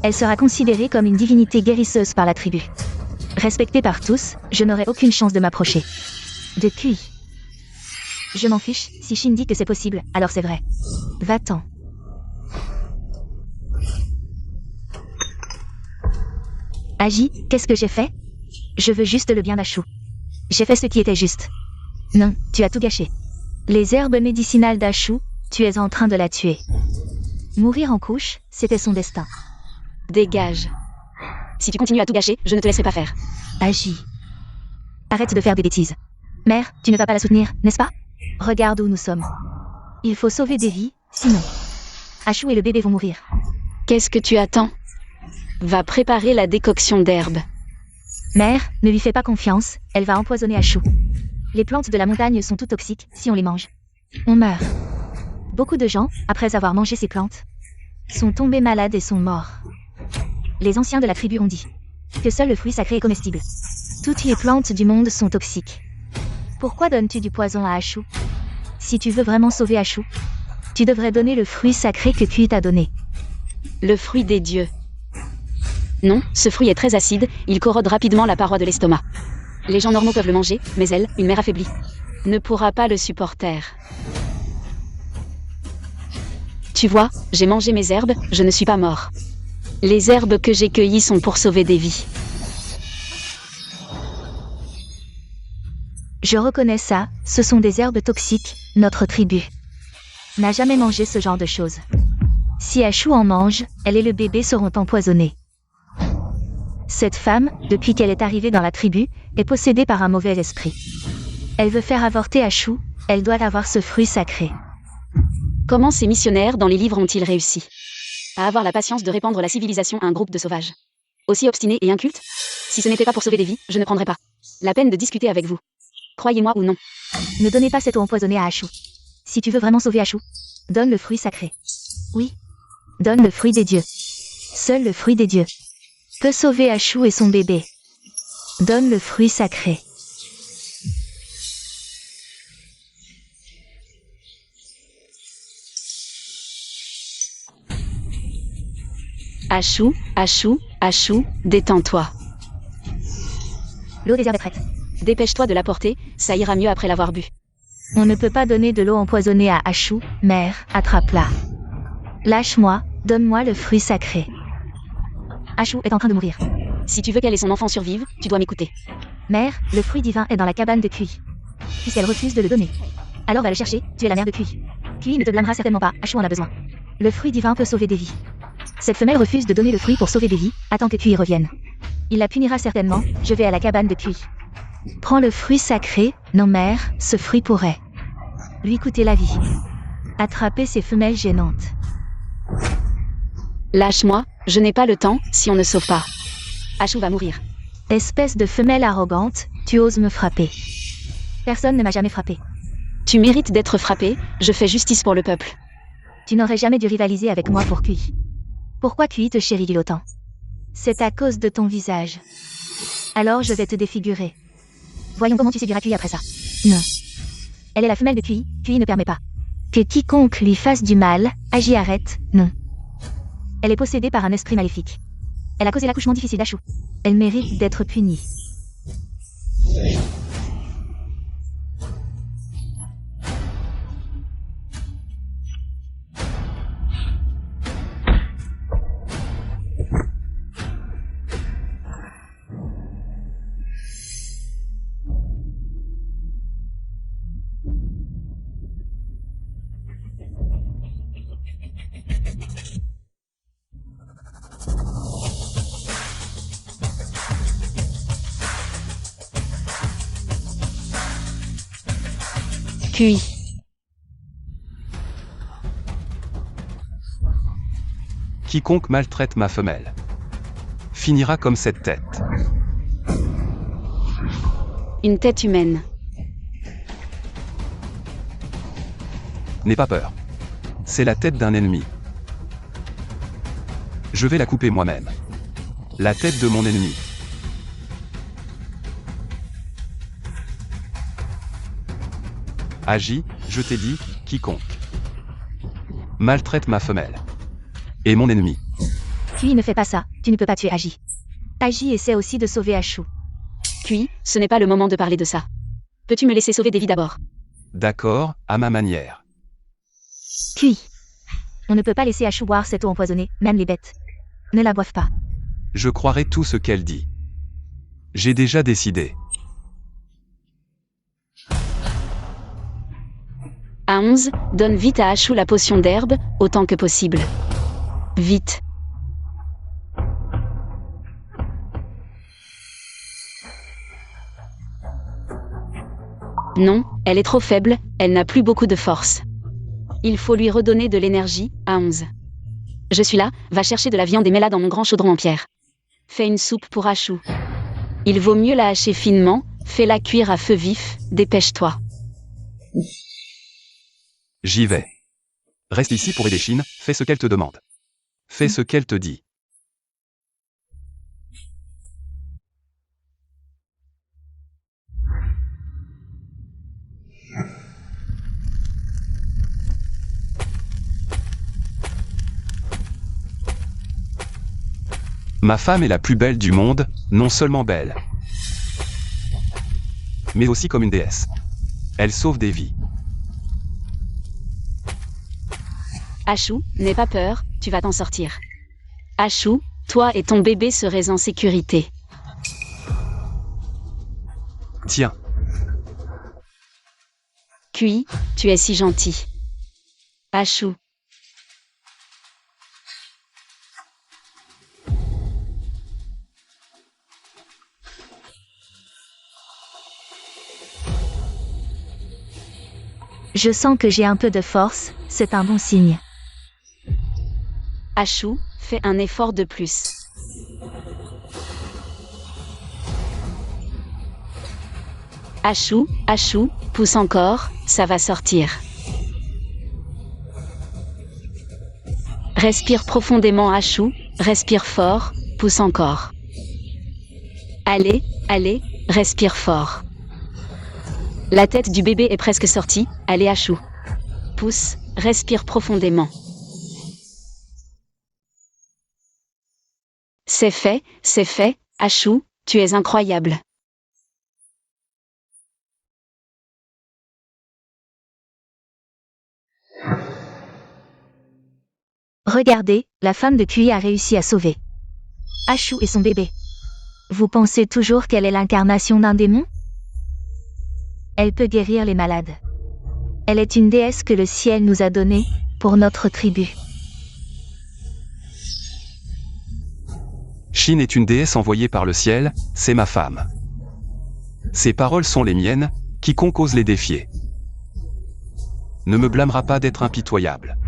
elle sera considérée comme une divinité guérisseuse par la tribu. Respectée par tous, je n'aurai aucune chance de m'approcher. De Kui. Je m'en fiche, si Shin dit que c'est possible, alors c'est vrai. Va-t'en. Agi, qu'est-ce que j'ai fait? Je veux juste le bien d'Achou. J'ai fait ce qui était juste. Non, tu as tout gâché. Les herbes médicinales d'Achou, tu es en train de la tuer. Mourir en couche, c'était son destin. Dégage. Si tu continues à tout gâcher, je ne te laisserai pas faire. Agi. Arrête de faire des bêtises. Mère, tu ne vas pas la soutenir, n'est-ce pas? Regarde où nous sommes. Il faut sauver des vies, sinon Achou et le bébé vont mourir. Qu'est-ce que tu attends? Va préparer la décoction d'herbe. Mère, ne lui fais pas confiance, elle va empoisonner Achou. Les plantes de la montagne sont toutes toxiques, si on les mange, on meurt. Beaucoup de gens, après avoir mangé ces plantes, sont tombés malades et sont morts. Les anciens de la tribu ont dit que seul le fruit sacré est comestible. Toutes les plantes du monde sont toxiques. Pourquoi donnes-tu du poison à Achou? Si tu veux vraiment sauver Achou, tu devrais donner le fruit sacré que Kui t'a donné. Le fruit des dieux. Non, ce fruit est très acide, il corrode rapidement la paroi de l'estomac. Les gens normaux peuvent le manger, mais elle, une mère affaiblie, ne pourra pas le supporter. Tu vois, j'ai mangé mes herbes, je ne suis pas mort. Les herbes que j'ai cueillies sont pour sauver des vies. Je reconnais ça, ce sont des herbes toxiques, notre tribu n'a jamais mangé ce genre de choses. Si Achou en mange, elle et le bébé seront empoisonnés. Cette femme, depuis qu'elle est arrivée dans la tribu, est possédée par un mauvais esprit. Elle veut faire avorter Achou, elle doit avoir ce fruit sacré. Comment ces missionnaires dans les livres ont-ils réussi à avoir la patience de répandre la civilisation à un groupe de sauvages aussi obstinés et incultes? Si ce n'était pas pour sauver des vies, je ne prendrais pas la peine de discuter avec vous. Croyez-moi ou non. Ne donnez pas cette eau empoisonnée à Achou. Si tu veux vraiment sauver Achou, donne le fruit sacré. Oui. Donne le fruit des dieux. Seul le fruit des dieux peut sauver Achou et son bébé. Donne le fruit sacré. Achou, Achou, Achou, détends-toi. L'eau des herbes est prête. Dépêche-toi de l'apporter, ça ira mieux après l'avoir bu. On ne peut pas donner de l'eau empoisonnée à Achou, mère, attrape-la. Lâche-moi, donne-moi le fruit sacré. Achou est en train de mourir. Si tu veux qu'elle et son enfant survivent, tu dois m'écouter. Mère, le fruit divin est dans la cabane de Kui. Puisqu'elle refuse de le donner, alors va le chercher, tu es la mère de Kui. Kui ne te blâmera certainement pas, Achou en a besoin. Le fruit divin peut sauver des vies. Cette femelle refuse de donner le fruit pour sauver des vies, attends que Kui revienne. Il la punira certainement, je vais à la cabane de Kui. Prends le fruit sacré, non mère, ce fruit pourrait lui coûter la vie. Attraper ces femelles gênantes. Lâche-moi, je n'ai pas le temps, si on ne sauve pas. Achou va mourir. Espèce de femelle arrogante, tu oses me frapper. Personne ne m'a jamais frappé. Tu mérites d'être frappé, je fais justice pour le peuple. Tu n'aurais jamais dû rivaliser avec moi pour Kui. Pourquoi Kui te chérit autant? C'est à cause de ton visage. Alors je vais te défigurer. Voyons comment tu séduiras Kui après ça. Non. Elle est la femelle de Kui, Kui ne permet pas que quiconque lui fasse du mal, Agi arrête, non. Elle est possédée par un esprit maléfique. Elle a causé l'accouchement difficile d'Achou. Elle mérite d'être punie. Kui. Quiconque maltraite ma femelle finira comme cette tête. Une tête humaine. N'aie pas peur. C'est la tête d'un ennemi. Je vais la couper moi-même. La tête de mon ennemi. Agis, je t'ai dit, quiconque maltraite ma femelle est mon ennemi. Kui ne fais pas ça, tu ne peux pas tuer Agi. Agi essaie aussi de sauver Ashu. Kui, ce n'est pas le moment de parler de ça. Peux-tu me laisser sauver des vies d'abord? D'accord, à ma manière. Kui. On ne peut pas laisser Ashu boire cette eau empoisonnée, même les bêtes. Ne la boivent pas. Je croirai tout ce qu'elle dit. J'ai déjà décidé. À 11, donne vite à Ashu la potion d'herbe, autant que possible. Vite. Non, elle est trop faible, elle n'a plus beaucoup de force. Il faut lui redonner de l'énergie, à 11. Je suis là, va chercher de la viande et mets-la dans mon grand chaudron en pierre. Fais une soupe pour Ashu. Il vaut mieux la hacher finement, fais-la cuire à feu vif, dépêche-toi. J'y vais. Reste ici pour aider Shin, fais ce qu'elle te demande. Fais ce qu'elle te dit. Ma femme est la plus belle du monde, non seulement belle, mais aussi comme une déesse. Elle sauve des vies. Ashu, n'aie pas peur, tu vas t'en sortir. Ashu, toi et ton bébé serez en sécurité. Tiens, Kui, tu es si gentil. Ashu. Je sens que j'ai un peu de force, c'est un bon signe. Ashu, fais un effort de plus. Ashu, Ashu, pousse encore, ça va sortir. Respire profondément Ashu, respire fort, pousse encore. Allez, allez, respire fort. La tête du bébé est presque sortie, allez Ashu. Pousse, respire profondément. C'est fait, Ashu, tu es incroyable. Regardez, la femme de Kui a réussi à sauver Ashu et son bébé. Vous pensez toujours qu'elle est l'incarnation d'un démon? Elle peut guérir les malades. Elle est une déesse que le ciel nous a donnée, pour notre tribu. Shin est une déesse envoyée par le ciel, c'est ma femme. Ses paroles sont les miennes, quiconque ose les défier ne me blâmera pas d'être impitoyable.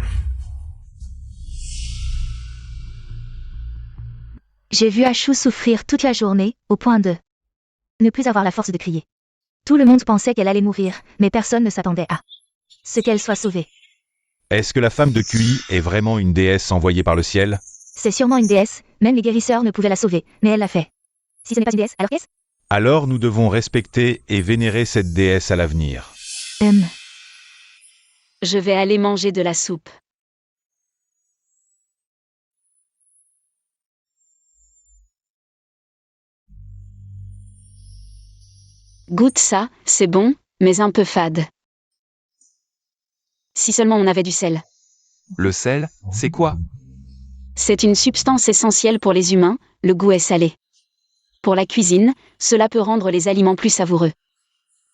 J'ai vu Ashu souffrir toute la journée, au point de ne plus avoir la force de crier. Tout le monde pensait qu'elle allait mourir, mais personne ne s'attendait à ce qu'elle soit sauvée. Est-ce que la femme de Kui est vraiment une déesse envoyée par le ciel? C'est sûrement une déesse, même les guérisseurs ne pouvaient la sauver, mais elle l'a fait. Si ce n'est pas une déesse, alors qu'est-ce? Alors nous devons respecter et vénérer cette déesse à l'avenir. Je vais aller manger de la soupe. Goûte ça, c'est bon, mais un peu fade. Si seulement on avait du sel. Le sel, c'est quoi? C'est une substance essentielle pour les humains, le goût est salé. Pour la cuisine, cela peut rendre les aliments plus savoureux.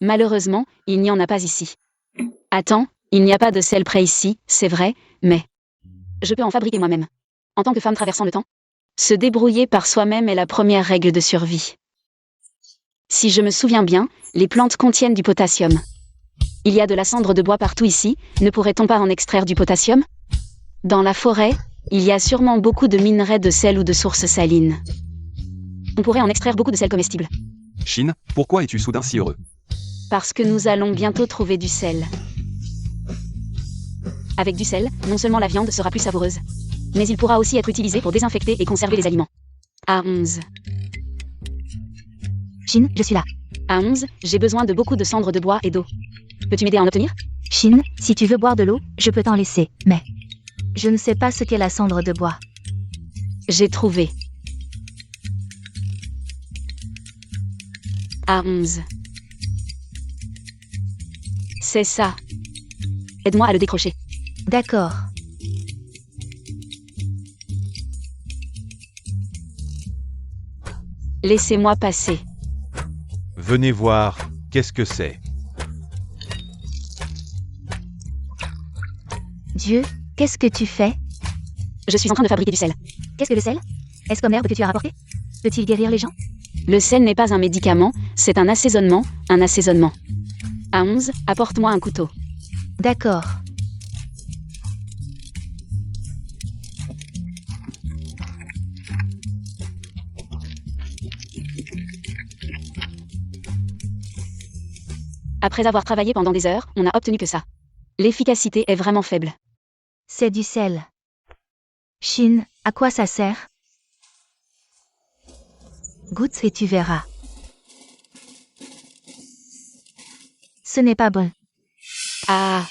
Malheureusement, il n'y en a pas ici. Attends, il n'y a pas de sel près ici, c'est vrai, mais je peux en fabriquer moi-même. En tant que femme traversant le temps, se débrouiller par soi-même est la première règle de survie. Si je me souviens bien, les plantes contiennent du potassium. Il y a de la cendre de bois partout ici, ne pourrait-on pas en extraire du potassium? Dans la forêt, Il y a sûrement beaucoup de minerais de sel ou de sources salines. On pourrait en extraire beaucoup de sel comestible. Shin, pourquoi es-tu soudain si heureux? Parce que nous allons bientôt trouver du sel. Avec du sel, non seulement la viande sera plus savoureuse, mais il pourra aussi être utilisé pour désinfecter et conserver les aliments. À 11. Shin, je suis là. À 11, j'ai besoin de beaucoup de cendres de bois et d'eau. Peux-tu m'aider à en obtenir? Shin, si tu veux boire de l'eau, je peux t'en laisser, mais je ne sais pas ce qu'est la cendre de bois. J'ai trouvé. À 11. C'est ça. Aide-moi à le décrocher. D'accord. Laissez-moi passer. Venez voir, qu'est-ce que c'est? Dieu, qu'est-ce que tu fais? Je suis en train de fabriquer du sel. Qu'est-ce que le sel? Est-ce comme l'herbe que tu as rapporté? Peut-il guérir les gens? Le sel n'est pas un médicament, c'est un assaisonnement, À 11, apporte-moi un couteau. D'accord. Après avoir travaillé pendant des heures, on n'a obtenu que ça. L'efficacité est vraiment faible. C'est du sel. Shin, à quoi ça sert? Goûte et tu verras. Ce n'est pas bon. Ah.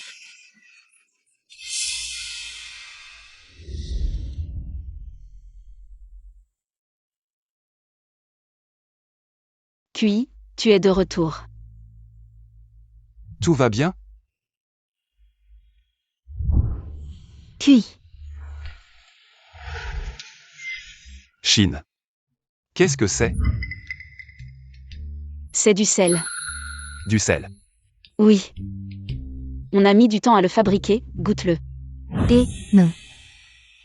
Cuit, tu es de retour. Tout va bien? Cuit. Shin. Qu'est-ce que c'est? C'est du sel. Du sel. Oui. On a mis du temps à le fabriquer, goûte-le. Et non.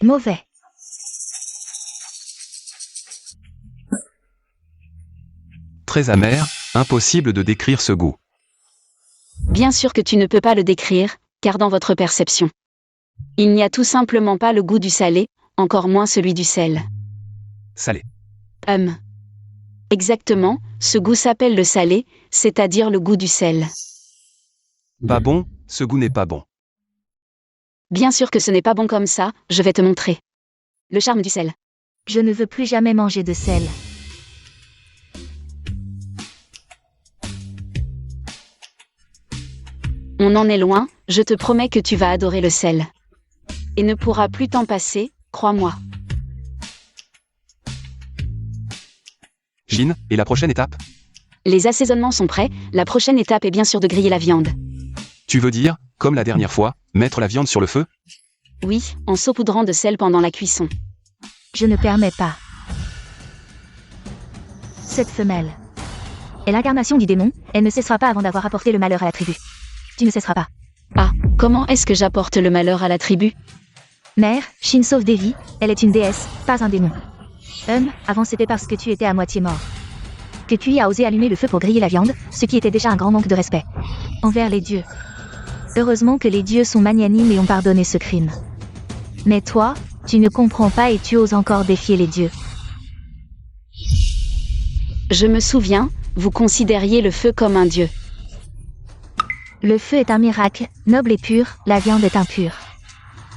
Mauvais. Très amer, impossible de décrire ce goût. Bien sûr que tu ne peux pas le décrire, car dans votre perception, il n'y a tout simplement pas le goût du salé, encore moins celui du sel. Salé. Exactement, ce goût s'appelle le salé, c'est-à-dire le goût du sel. Pas bon, ce goût n'est pas bon. Bien sûr que ce n'est pas bon comme ça, je vais te montrer. Le charme du sel. Je ne veux plus jamais manger de sel. On en est loin, je te promets que tu vas adorer le sel. Et ne pourra plus t'en passer, crois-moi. Shin, et la prochaine étape? Les assaisonnements sont prêts, la prochaine étape est bien sûr de griller la viande. Tu veux dire, comme la dernière fois, mettre la viande sur le feu? Oui, en saupoudrant de sel pendant la cuisson. Je ne permets pas. Cette femelle est l'incarnation du démon, elle ne cessera pas avant d'avoir apporté le malheur à la tribu. Tu ne cesseras pas. Ah, comment est-ce que j'apporte le malheur à la tribu? Mère, Shin sauve Devi, elle est une déesse, pas un démon. Avant c'était parce que tu étais à moitié mort. Que Kui a osé allumer le feu pour griller la viande, ce qui était déjà un grand manque de respect envers les dieux. Heureusement que les dieux sont magnanimes et ont pardonné ce crime. Mais toi, tu ne comprends pas et tu oses encore défier les dieux. Je me souviens, vous considériez le feu comme un dieu. Le feu est un miracle, noble et pur, la viande est impure.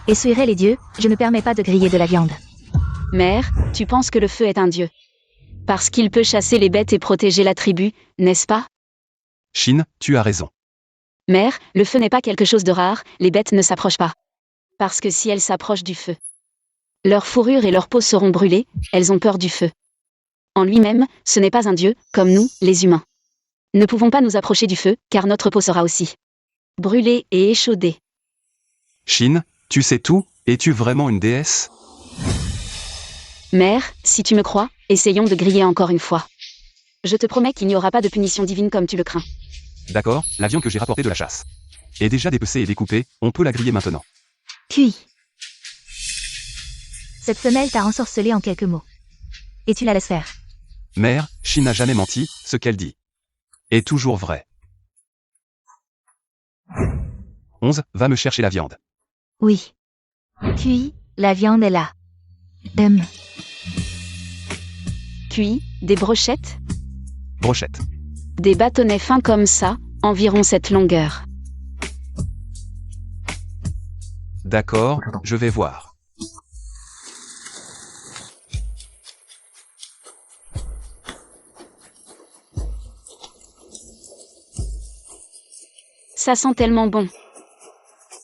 Et suivrai les dieux, je ne permets pas de griller de la viande. Mère, tu penses que le feu est un dieu. Parce qu'il peut chasser les bêtes et protéger la tribu, n'est-ce pas? Shin, tu as raison. Mère, le feu n'est pas quelque chose de rare, les bêtes ne s'approchent pas. Parce que si elles s'approchent du feu, leur fourrure et leur peau seront brûlées, elles ont peur du feu. En lui-même, ce n'est pas un dieu, comme nous, les humains. Ne pouvons pas nous approcher du feu, car notre peau sera aussi brûlée et échaudée. Shin, tu sais tout, es-tu vraiment une déesse? Mère, si tu me crois, essayons de griller encore une fois. Je te promets qu'il n'y aura pas de punition divine comme tu le crains. D'accord, la viande que j'ai rapportée de la chasse est déjà dépecée et découpée, on peut la griller maintenant. Kui. Cette femelle t'a ensorcelé en quelques mots. Et tu la laisses faire. Mère, Shin n'a jamais menti, ce qu'elle dit est toujours vrai. 11, va me chercher la viande. Oui. Kui, La viande est là. Cuit, des brochettes, Brochette. des bâtonnets fins comme ça, environ cette longueur. D'accord, je vais voir. Ça sent tellement bon.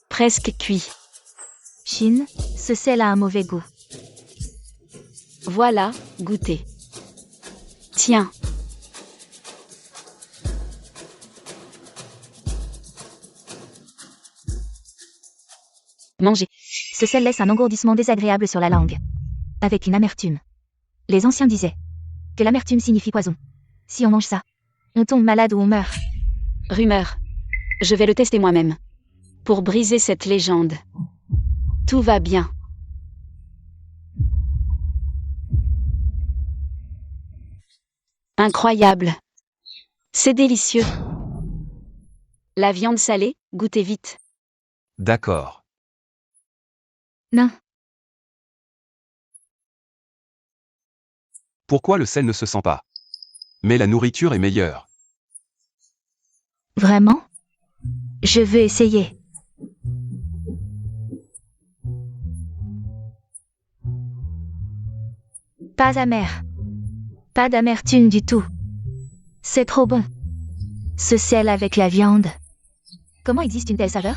Presque cuit. Shin, ce sel a un mauvais goût. Voilà, goûtez. Tiens. Mangez. Ce sel laisse un engourdissement désagréable sur la langue. Avec une amertume. Les anciens disaient que l'amertume signifie poison. Si on mange ça, on tombe malade ou on meurt. Rumeur. Je vais le tester moi-même. Pour briser cette légende. Tout va bien. Incroyable. C'est délicieux. La viande salée, goûtez vite. D'accord. Non. Pourquoi le sel ne se sent pas? Mais la nourriture est meilleure. Vraiment? Je veux essayer. Pas amer. Pas d'amertume du tout. C'est trop bon. Ce sel avec la viande. Comment existe une telle saveur?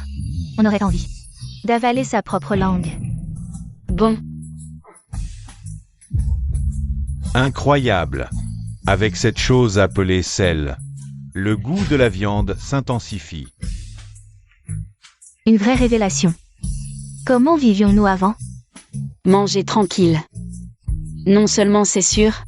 On aurait envie d'avaler sa propre langue. Bon. Incroyable. Avec cette chose appelée sel, le goût de la viande s'intensifie. Une vraie révélation. Comment vivions-nous avant? Mangez tranquille. Non seulement c'est sûr.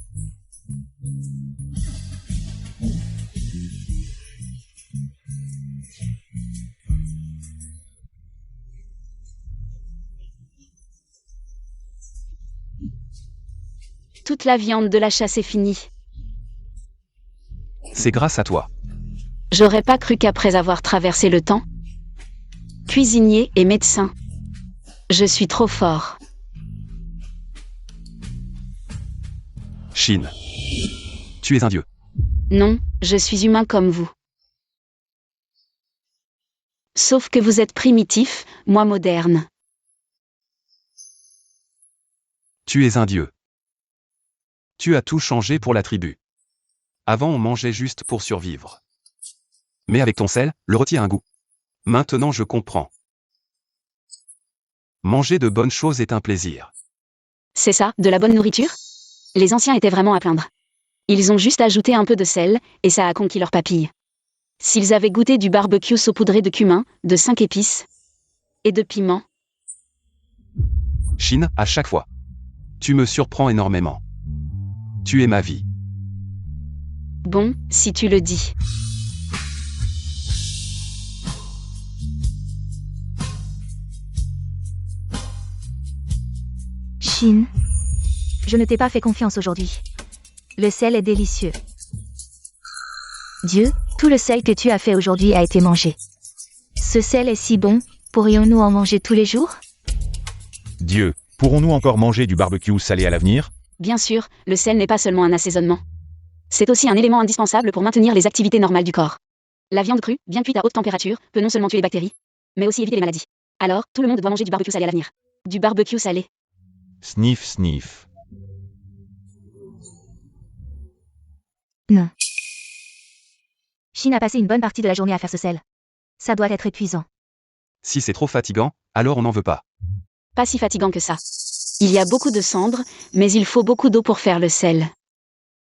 Toute la viande de la chasse est finie. C'est grâce à toi. J'aurais pas cru qu'après avoir traversé le temps, cuisinier et médecin, je suis trop fort. Shin. Tu es un dieu. Non, je suis humain comme vous. Sauf que vous êtes primitif, moi moderne. Tu es un dieu. Tu as tout changé pour la tribu. Avant on mangeait juste pour survivre. Mais avec ton sel, le rôti a un goût. Maintenant je comprends. Manger de bonnes choses est un plaisir. C'est ça, de la bonne nourriture? Les anciens étaient vraiment à plaindre. Ils ont juste ajouté un peu de sel, et ça a conquis leurs papilles. S'ils avaient goûté du barbecue saupoudré de cumin, de 5 épices, et de piment. Shin, à chaque fois. Tu me surprends énormément. Tu es ma vie. Bon, si tu le dis. Shin, je ne t'ai pas fait confiance aujourd'hui. Le sel est délicieux. Dieu, tout le sel que tu as fait aujourd'hui a été mangé. Ce sel est si bon, pourrions-nous en manger tous les jours? Dieu, pourrons-nous encore manger du barbecue salé à l'avenir? Bien sûr, le sel n'est pas seulement un assaisonnement. C'est aussi un élément indispensable pour maintenir les activités normales du corps. La viande crue, bien cuite à haute température, peut non seulement tuer les bactéries, mais aussi éviter les maladies. Alors, tout le monde doit manger du barbecue salé à l'avenir. Du barbecue salé. Sniff, sniff. Non. Shin a passé une bonne partie de la journée à faire ce sel. Ça doit être épuisant. Si c'est trop fatigant, alors on n'en veut pas. Pas si fatigant que ça. Il y a beaucoup de cendres, mais il faut beaucoup d'eau pour faire le sel.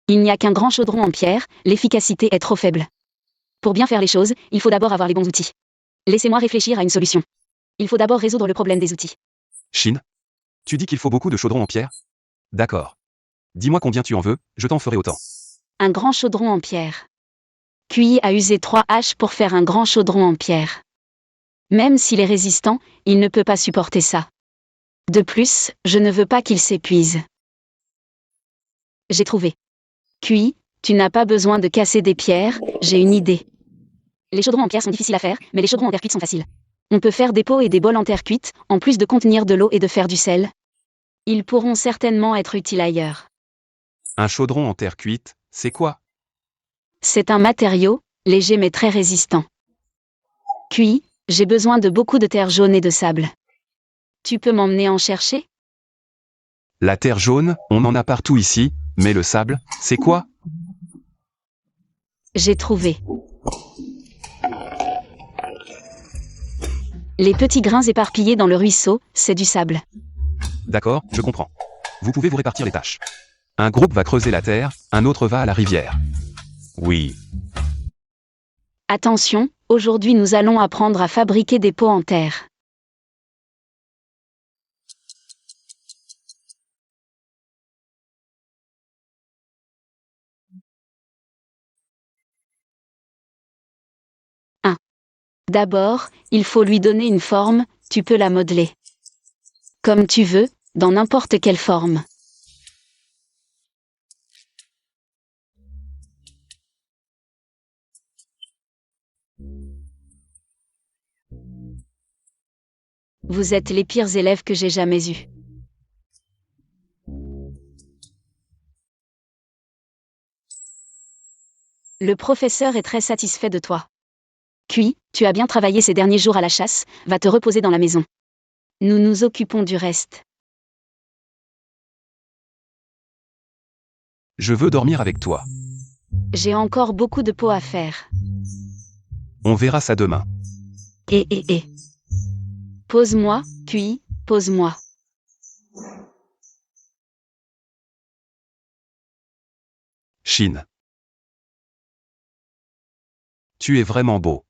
Il n'y a qu'un grand chaudron en pierre, l'efficacité est trop faible. Pour bien faire les choses, il faut d'abord avoir les bons outils. Laissez-moi réfléchir à une solution. Il faut d'abord résoudre le problème des outils. Shin. Tu dis qu'il faut beaucoup de chaudrons en pierre? D'accord. Dis-moi combien tu en veux, je t'en ferai autant. Un grand chaudron en pierre. Cuyi a usé 3 haches pour faire un grand chaudron en pierre. Même s'il est résistant, il ne peut pas supporter ça. De plus, je ne veux pas qu'il s'épuise. J'ai trouvé. Cuyi, tu n'as pas besoin de casser des pierres, j'ai une idée. Les chaudrons en pierre sont difficiles à faire, mais les chaudrons en terre cuite sont faciles. On peut faire des pots et des bols en terre cuite, en plus de contenir de l'eau et de faire du sel. Ils pourront certainement être utiles ailleurs. Un chaudron en terre cuite, c'est quoi? C'est un matériau, léger mais très résistant. Cuit, j'ai besoin de beaucoup de terre jaune et de sable. Tu peux m'emmener en chercher? La terre jaune, on en a partout ici, mais le sable, c'est quoi? J'ai trouvé. Les petits grains éparpillés dans le ruisseau, c'est du sable. D'accord, je comprends. Vous pouvez vous répartir les tâches. Un groupe va creuser la terre, un autre va à la rivière. Oui. Attention, aujourd'hui nous allons apprendre à fabriquer des pots en terre. D'abord, il faut lui donner une forme, tu peux la modeler. Comme tu veux, dans n'importe quelle forme. Vous êtes les pires élèves que j'ai jamais eus. Le professeur est très satisfait de toi. Cui, tu as bien travaillé ces derniers jours à la chasse, va te reposer dans la maison. Nous nous occupons du reste. Je veux dormir avec toi. J'ai encore beaucoup de pots à faire. On verra ça demain. Et. Pose-moi, Cui, pose-moi. Chine. Tu es vraiment beau.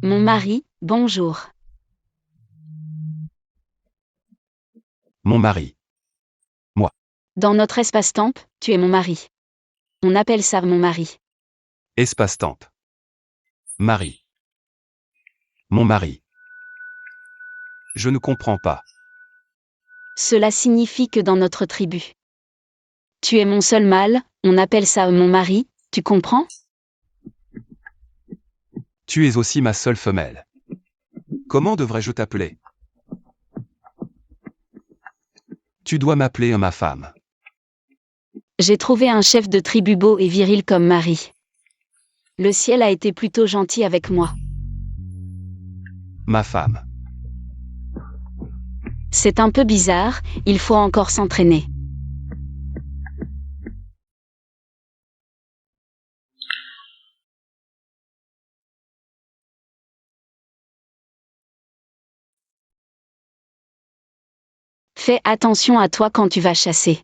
Mon mari, bonjour. Mon mari. Dans notre espace-temps, tu es mon mari. On appelle ça mon mari. Espace-temps. Mari. Mon mari. Je ne comprends pas. Cela signifie que dans notre tribu. Tu es mon seul mâle, on appelle ça mon mari, tu comprends? Tu es aussi ma seule femelle. Comment devrais-je t'appeler? Tu dois m'appeler ma femme. J'ai trouvé un chef de tribu beau et viril comme mari. Le ciel a été plutôt gentil avec moi. Ma femme. C'est un peu bizarre, il faut encore s'entraîner. Fais attention à toi quand tu vas chasser.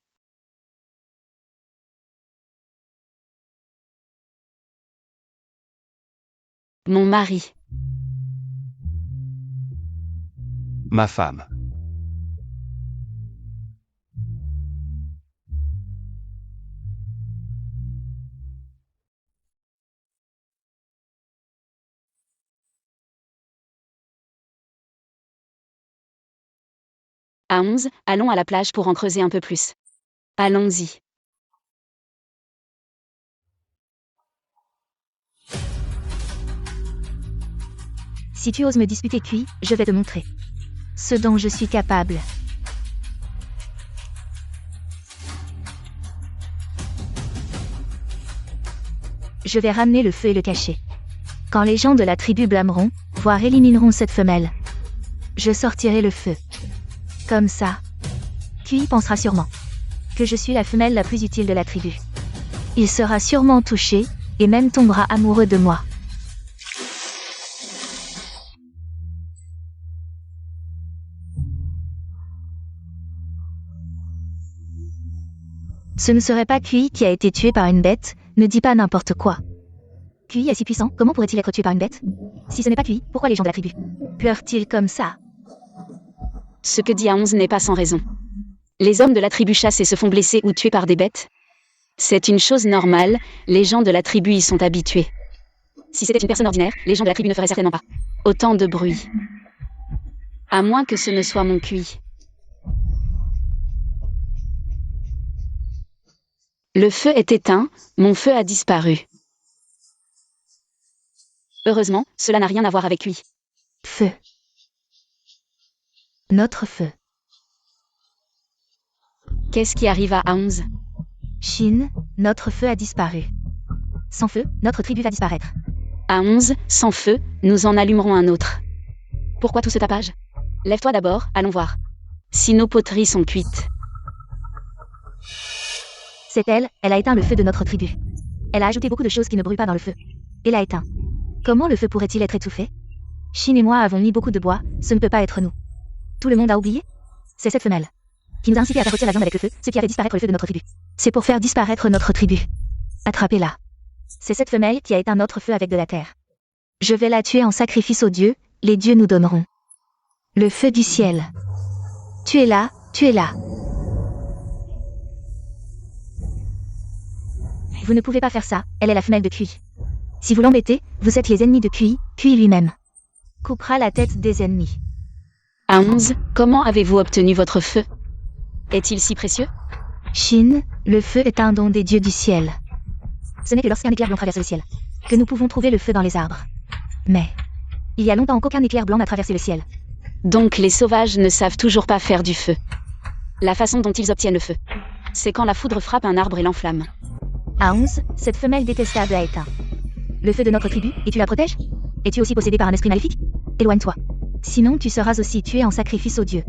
Mon mari. Ma femme. À 11, allons à la plage pour en creuser un peu plus. Allons-y. Si tu oses me disputer Cui, je vais te montrer ce dont je suis capable. Je vais ramener le feu et le cacher. Quand les gens de la tribu blâmeront, voire élimineront cette femelle, je sortirai le feu. Comme ça. Cui pensera sûrement que je suis la femelle la plus utile de la tribu. Il sera sûrement touché, et même tombera amoureux de moi. Ce ne serait pas Cui qui a été tué par une bête, ne dis pas n'importe quoi. Cui est si puissant, comment pourrait-il être tué par une bête? Si ce n'est pas Cui, pourquoi les gens de la tribu pleurent-ils comme ça? Ce que dit A11 n'est pas sans raison. Les hommes de la tribu chassent et se font blesser ou tuer par des bêtes. C'est une chose normale, les gens de la tribu y sont habitués. Si c'était une personne ordinaire, les gens de la tribu ne feraient certainement pas. Autant de bruit. À moins que ce ne soit mon QI. Le feu est éteint, mon feu a disparu. Heureusement, cela n'a rien à voir avec QI. Feu. Notre feu. Qu'est-ce qui arrive à 11? Shin, notre feu a disparu. Sans feu, notre tribu va disparaître. À 11, sans feu, nous en allumerons un autre. Pourquoi tout ce tapage? Lève-toi d'abord, allons voir. Si nos poteries sont cuites. C'est elle a éteint le feu de notre tribu. Elle a ajouté beaucoup de choses qui ne brûlent pas dans le feu. Et l'a éteint. Comment le feu pourrait-il être étouffé? Shin et moi avons mis beaucoup de bois, ce ne peut pas être nous. Tout le monde a oublié? C'est cette femelle qui nous a incité à faire rôtir la viande avec le feu, ce qui a fait disparaître le feu de notre tribu. C'est pour faire disparaître notre tribu. Attrapez-la. C'est cette femelle qui a éteint notre feu avec de la terre. Je vais la tuer en sacrifice aux dieux, les dieux nous donneront le feu du ciel. Tuez-la, tuez-la. Vous ne pouvez pas faire ça, elle est la femelle de QI. Si vous l'embêtez, vous êtes les ennemis de QI, QI lui-même coupera la tête des ennemis. À 11, comment avez-vous obtenu votre feu? Est-il si précieux? Shin, le feu est un don des dieux du ciel. Ce n'est que lorsqu'un éclair blanc traverse le ciel que nous pouvons trouver le feu dans les arbres. Mais il y a longtemps qu'aucun éclair blanc n'a traversé le ciel. Donc les sauvages ne savent toujours pas faire du feu. La façon dont ils obtiennent le feu, c'est quand la foudre frappe un arbre et l'enflamme. À 11, cette femelle détestable a éteint le feu de notre tribu, et tu la protèges? Es-tu aussi possédé par un esprit maléfique? Éloigne-toi. Sinon tu seras aussi tué en sacrifice aux dieux.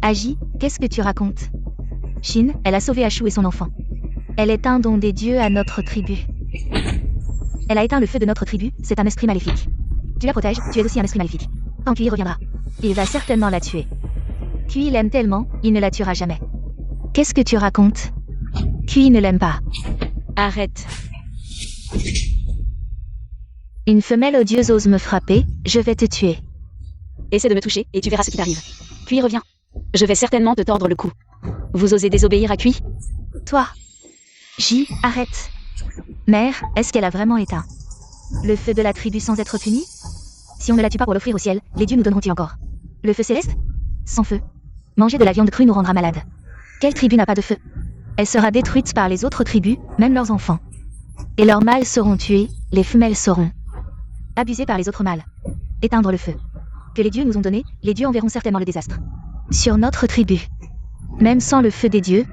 Agi, qu'est-ce que tu racontes? Shin, elle a sauvé Ashu et son enfant. Elle est un don des dieux à notre tribu. Elle a éteint le feu de notre tribu, c'est un esprit maléfique. Tu la protèges, tu es aussi un esprit maléfique. Quand Kui reviendra, il va certainement la tuer. Kui l'aime tellement, il ne la tuera jamais. Qu'est-ce que tu racontes? Kui ne l'aime pas. Arrête. Une femelle odieuse ose me frapper, je vais te tuer. Essaie de me toucher, et tu verras ce qui t'arrive. Puis reviens. Je vais certainement te tordre le cou. Vous osez désobéir à Kui? Toi. Arrête. Mère, est-ce qu'elle a vraiment éteint le feu de la tribu sans être punie? Si on ne la tue pas pour l'offrir au ciel, les dieux nous donneront-ils encore le feu céleste? Sans feu. Manger de la viande crue nous rendra malades. Quelle tribu n'a pas de feu? Elle sera détruite par les autres tribus, même leurs enfants. Et leurs mâles seront tués, les femelles seront abusées par les autres mâles. Éteindre le feu que les dieux nous ont donné, les dieux enverront certainement le désastre sur notre tribu. Même sans le feu des dieux,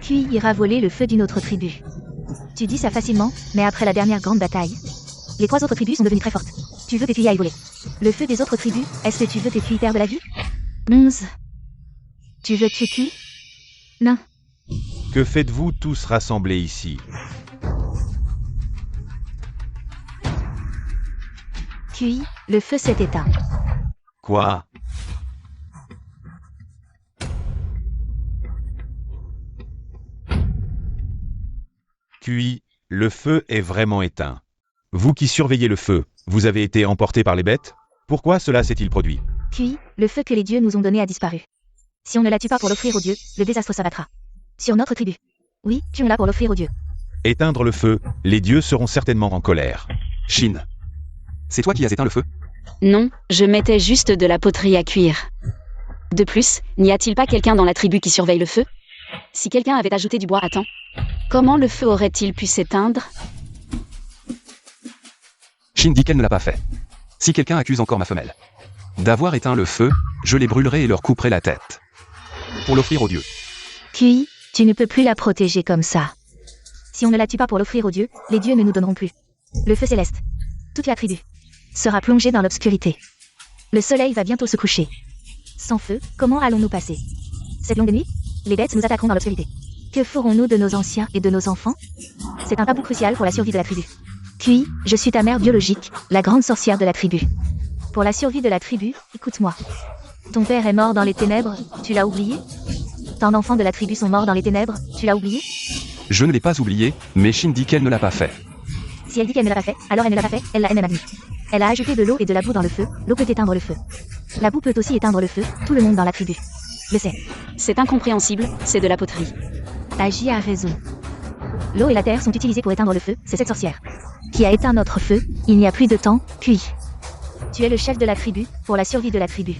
Kui ira voler le feu d'une autre tribu. Tu dis ça facilement, mais après la dernière grande bataille, les 3 autres tribus sont devenues très fortes. Tu veux que Kui aille voler le feu des autres tribus? Est-ce que tu veux que Kui perde la vie? 11. Tu veux tuer Kui? Non. Que faites-vous tous rassemblés ici? Kui, le feu s'est éteint. Quoi? Kui, le feu est vraiment éteint. Vous qui surveillez le feu, vous avez été emporté par les bêtes? Pourquoi cela s'est-il produit? Kui, le feu que les dieux nous ont donné a disparu. Si on ne la tue pas pour l'offrir aux dieux, le désastre s'abattra sur notre tribu. Oui, tuons-la pour l'offrir aux dieux. Éteindre le feu, les dieux seront certainement en colère. Shin. C'est toi qui as éteint le feu? Non, je mettais juste de la poterie à cuire. De plus, n'y a-t-il pas quelqu'un dans la tribu qui surveille le feu? Si quelqu'un avait ajouté du bois à temps, comment le feu aurait-il pu s'éteindre? Shin dit qu'elle ne l'a pas fait. Si quelqu'un accuse encore ma femelle d'avoir éteint le feu, je les brûlerai et leur couperai la tête. Pour l'offrir aux dieux. Kui, tu ne peux plus la protéger comme ça. Si on ne la tue pas pour l'offrir aux dieux, les dieux ne nous donneront plus le feu céleste. Toute la tribu sera plongée dans l'obscurité. Le soleil va bientôt se coucher. Sans feu, comment allons-nous passer cette longue nuit? Les bêtes nous attaqueront dans l'obscurité. Que ferons-nous de nos anciens et de nos enfants? C'est un tabou crucial pour la survie de la tribu. Kui, je suis ta mère biologique, la grande sorcière de la tribu. Pour la survie de la tribu, écoute-moi. Ton père est mort dans les ténèbres, tu l'as oublié? Tant d'enfants de la tribu sont morts dans les ténèbres, tu l'as oublié? Je ne l'ai pas oublié, mais Shin dit qu'elle ne l'a pas fait. Si elle dit qu'elle ne l'a pas fait, alors elle ne l'a pas fait, elle l'a elle-même admis. Elle a ajouté de l'eau et de la boue dans le feu, l'eau peut éteindre le feu. La boue peut aussi éteindre le feu, tout le monde dans la tribu le sait. C'est incompréhensible, c'est de la poterie. Agi a raison. L'eau et la terre sont utilisées pour éteindre le feu, c'est cette sorcière qui a éteint notre feu, il n'y a plus de temps, Kui. Tu es le chef de la tribu, pour la survie de la tribu.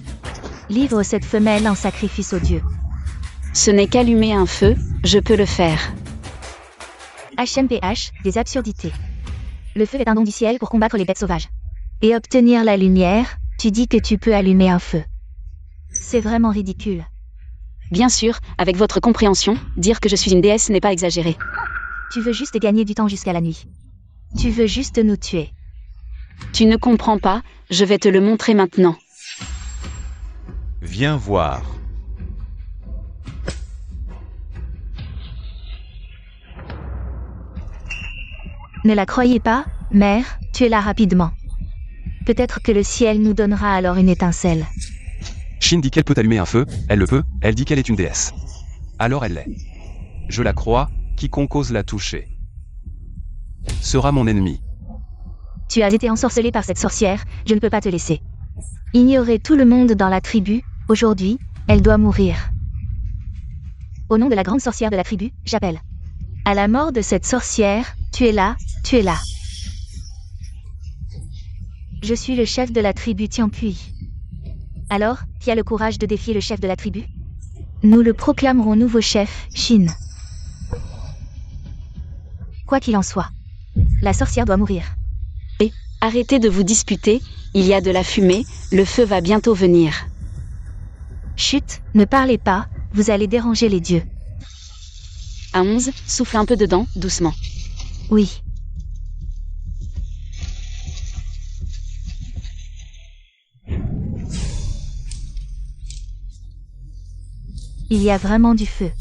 Livre cette femelle en sacrifice aux dieux. Ce n'est qu'allumer un feu, je peux le faire. HMPH, des absurdités. Le feu est un don du ciel pour combattre les bêtes sauvages. Et obtenir la lumière, tu dis que tu peux allumer un feu. C'est vraiment ridicule. Bien sûr, avec votre compréhension, dire que je suis une déesse n'est pas exagéré. Tu veux juste gagner du temps jusqu'à la nuit. Tu veux juste nous tuer. Tu ne comprends pas, je vais te le montrer maintenant. Viens voir. Ne la croyez pas, mère, tuez-la rapidement. Peut-être que le ciel nous donnera alors une étincelle. Shin dit qu'elle peut allumer un feu, elle le peut, elle dit qu'elle est une déesse. Alors elle l'est. Je la crois, quiconque ose la toucher sera mon ennemi. Tu as été ensorcelé par cette sorcière, je ne peux pas te laisser. Ignorez tout le monde dans la tribu, aujourd'hui, elle doit mourir. Au nom de la grande sorcière de la tribu, j'appelle. À la mort de cette sorcière, tuez-la, tuez-la. Je suis le chef de la tribu Tiampui. Alors, qui a le courage de défier le chef de la tribu? Nous le proclamerons nouveau chef, Shin. Quoi qu'il en soit, la sorcière doit mourir. Arrêtez de vous disputer, il y a de la fumée, le feu va bientôt venir. Chut, ne parlez pas, vous allez déranger les dieux. À 11, souffle un peu dedans, doucement. Oui. Il y a vraiment du feu.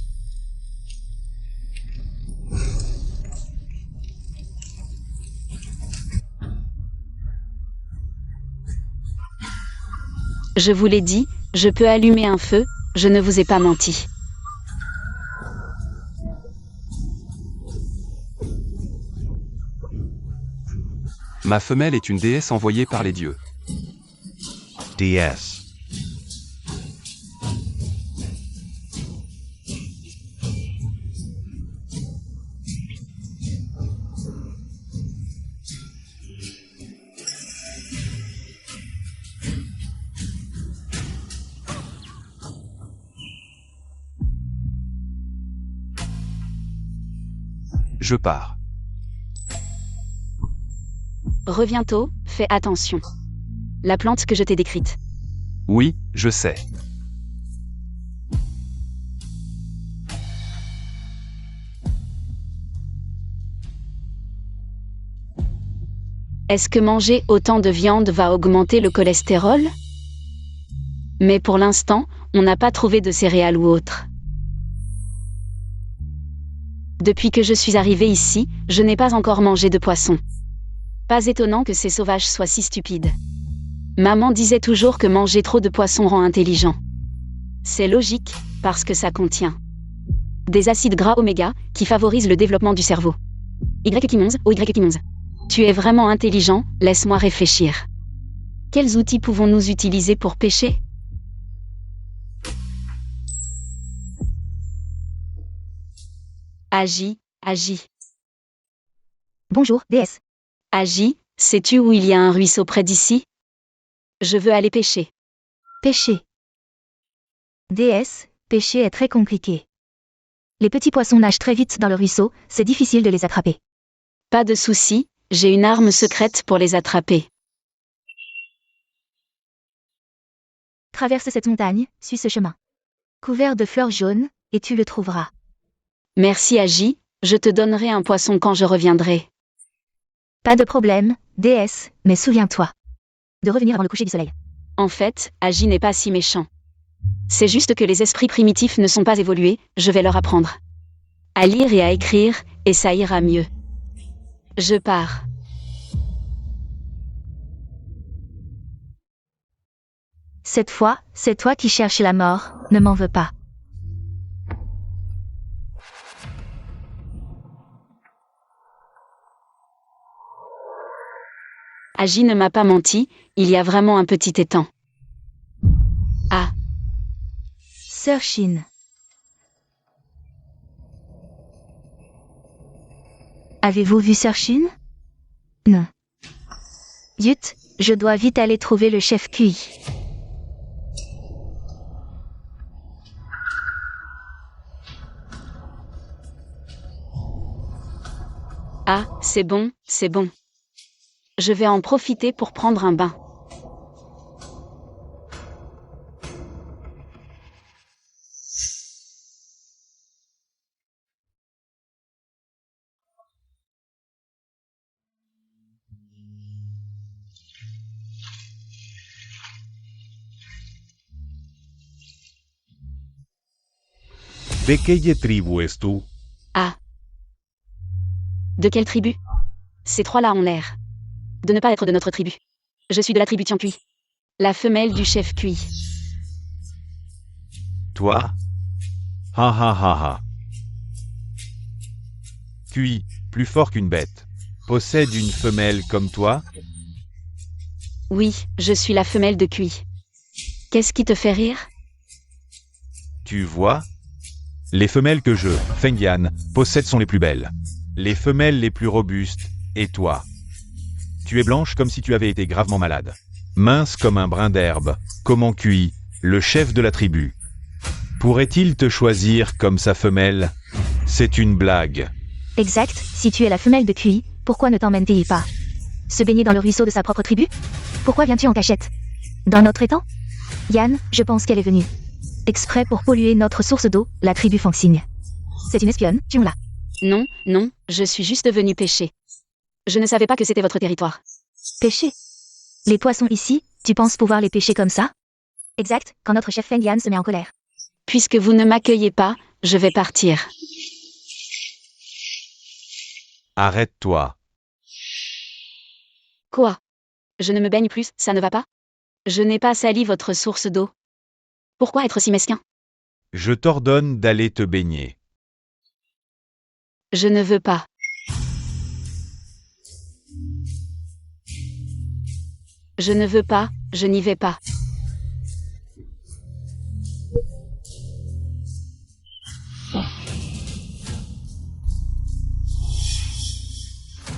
Je vous l'ai dit, je peux allumer un feu, je ne vous ai pas menti. Ma femelle est une déesse envoyée par les dieux. DS. Je pars. Reviens tôt, fais attention. La plante que je t'ai décrite. Oui, je sais. Est-ce que manger autant de viande va augmenter le cholestérol? Mais pour l'instant, on n'a pas trouvé de céréales ou autre. Depuis que je suis arrivée ici, je n'ai pas encore mangé de poisson. Pas étonnant que ces sauvages soient si stupides. Maman disait toujours que manger trop de poisson rend intelligent. C'est logique, parce que ça contient des acides gras oméga, qui favorisent le développement du cerveau. Y-11, ou Y-11. Tu es vraiment intelligent, laisse-moi réfléchir. Quels outils pouvons-nous utiliser pour pêcher? Agis, agis. Bonjour, déesse. Agis, sais-tu où il y a un ruisseau près d'ici? Je veux aller pêcher. Pêcher. Déesse, pêcher est très compliqué. Les petits poissons nagent très vite dans le ruisseau, c'est difficile de les attraper. Pas de souci, j'ai une arme secrète pour les attraper. Traverse cette montagne, suis ce chemin. Couvert de fleurs jaunes, et tu le trouveras. Merci Agis, je te donnerai un poisson quand je reviendrai. Pas de problème, déesse, mais souviens-toi de revenir avant le coucher du soleil. En fait, Agis n'est pas si méchant. C'est juste que les esprits primitifs ne sont pas évolués, je vais leur apprendre à lire et à écrire, et ça ira mieux. Je pars. Cette fois, c'est toi qui cherches la mort, ne m'en veux pas. Agis ne m'a pas menti, il y a vraiment un petit étang. Ah, Sœur Shin. Avez-vous vu Sœur Shin? Non. Yut, Je dois vite aller trouver le chef QI. Ah, c'est bon, c'est bon. Je vais en profiter pour prendre un bain. ¿De qué tribu es tú? Ah. De quelle tribu? Ces trois-là ont l'air de ne pas être de notre tribu. Je suis de la tribu Tiancui. La femelle du chef Cui. Toi? Ha ha ha ha. Cui, plus fort qu'une bête, possède une femelle comme toi? Oui, je suis la femelle de Cui. Qu'est-ce qui te fait rire? Tu vois? Les femelles que je, Fengyan, possède sont les plus belles. Les femelles les plus robustes, et toi? Tu es blanche comme si tu avais été gravement malade. Mince comme un brin d'herbe, comme en Cui, le chef de la tribu. Pourrait-il te choisir comme sa femelle? C'est une blague. Exact, si tu es la femelle de QI, pourquoi ne t'emmènes-t-il pas? Se baigner dans le ruisseau de sa propre tribu? Pourquoi viens-tu en cachette? Dans notre étang? Yann, je pense qu'elle est venue exprès pour polluer notre source d'eau, la tribu Fangxing. C'est une espionne, tuons-la. Non, non, je suis juste venue pêcher. Je ne savais pas que c'était votre territoire. Pêcher? Les poissons ici, tu penses pouvoir les pêcher comme ça? Exact, quand notre chef Feng Yan se met en colère. Puisque vous ne m'accueillez pas, je vais partir. Arrête-toi. Quoi? Je ne me baigne plus, ça ne va pas? Je n'ai pas sali votre source d'eau. Pourquoi être si mesquin? Je t'ordonne d'aller te baigner. Je ne veux pas. Je ne veux pas, je n'y vais pas.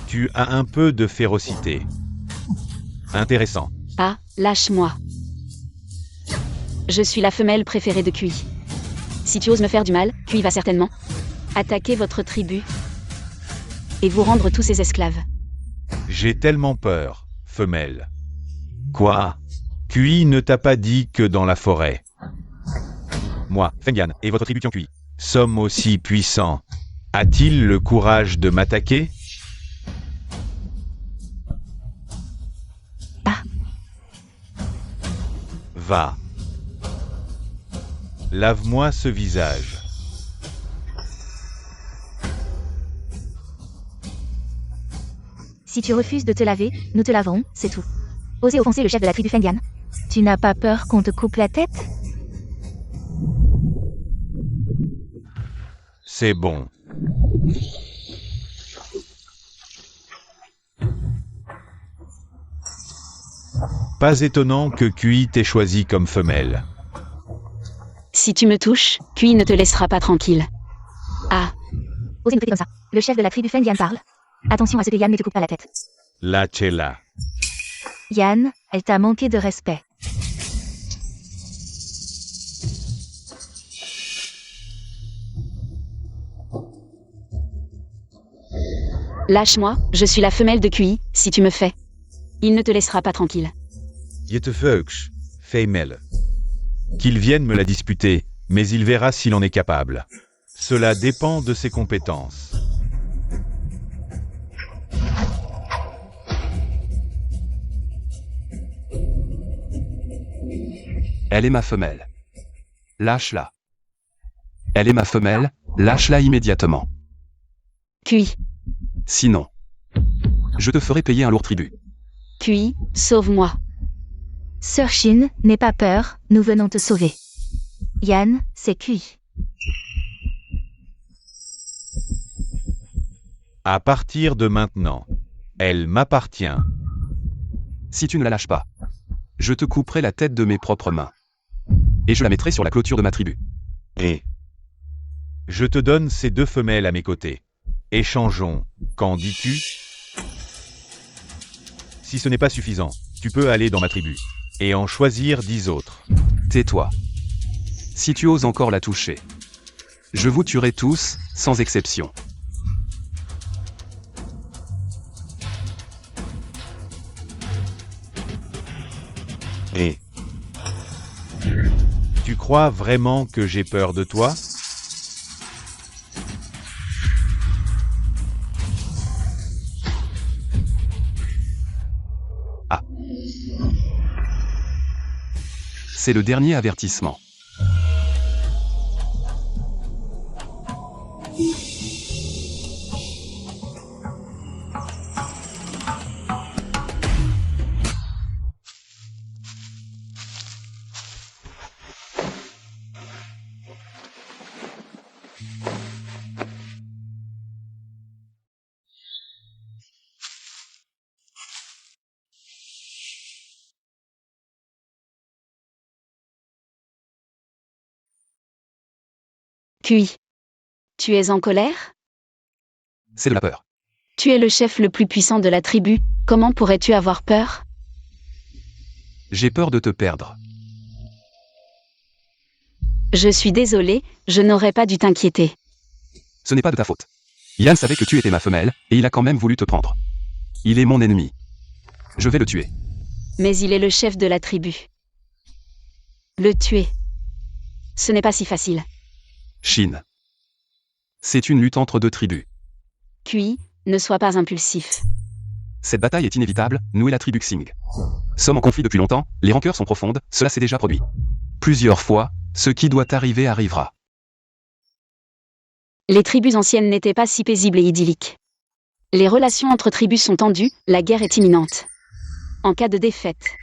Tu as un peu de férocité. Intéressant. Ah, lâche-moi. Je suis la femelle préférée de Cui. Si tu oses me faire du mal, Cui va certainement attaquer votre tribu et vous rendre tous ses esclaves. J'ai tellement peur, femelle. Quoi? Cui ne t'a pas dit que dans la forêt. Moi, Fengyan, et votre tribu Tiancui, sommes aussi puissants. A-t-il le courage de m'attaquer? Ah. Va. Lave-moi ce visage. Si tu refuses de te laver, nous te laverons, c'est tout. Oser offenser le chef de la tribu Feng Yan. Tu n'as pas peur qu'on te coupe la tête? C'est bon. Pas étonnant que Cui t'ait choisi comme femelle. Si tu me touches, Cui ne te laissera pas tranquille. Ah, Oser nous traiter comme ça. Le chef de la tribu Feng Yan parle. Attention à ce que Yan ne te coupe pas la tête. Lâchez-la. Yan, elle t'a manqué de respect. lâche-moi, je suis la femelle de Cui, si tu me fais. Il ne te laissera pas tranquille. Yetefuchs, femelle. Qu'il vienne me la disputer, mais il verra s'il en est capable. Cela dépend de ses compétences. Elle est ma femelle. Lâche-la. Elle est ma femelle, lâche-la immédiatement. Cui, Sinon, je te ferai payer un lourd tribut. Cui, sauve-moi. Sœur Shin, n'aie pas peur, nous venons te sauver. Yan, c'est Cui. À partir de maintenant, elle m'appartient. Si tu ne la lâches pas, je te couperai la tête de mes propres mains. Et je la mettrai sur la clôture de ma tribu. Et je te donne ces deux femelles à mes côtés. Échangeons. Qu'en dis-tu? Si ce n'est pas suffisant, Tu peux aller dans ma tribu et en choisir 10 autres. Tais-toi. Si tu oses encore la toucher, je vous tuerai tous, sans exception. Et tu crois vraiment que j'ai peur de toi? Ah. C'est le dernier avertissement. QI. Tu es en colère? C'est de la peur. Tu es le chef le plus puissant de la tribu, comment pourrais-tu avoir peur? J'ai peur de te perdre. Je suis désolé, je n'aurais pas dû t'inquiéter. Ce n'est pas de ta faute. Yann savait que tu étais ma femelle, et il a quand même voulu te prendre. Il est mon ennemi. Je vais le tuer. Mais il est le chef de la tribu. Le tuer. Ce n'est pas si facile. Chine. C'est une lutte entre deux tribus. QI, ne sois pas impulsif. Cette bataille est inévitable, nous et la tribu Xing. Sommes en conflit depuis longtemps, les rancœurs sont profondes, cela s'est déjà produit. Plusieurs fois, ce qui doit arriver arrivera. Les tribus anciennes n'étaient pas si paisibles et idylliques. Les relations entre tribus sont tendues, la guerre est imminente. En cas de défaite,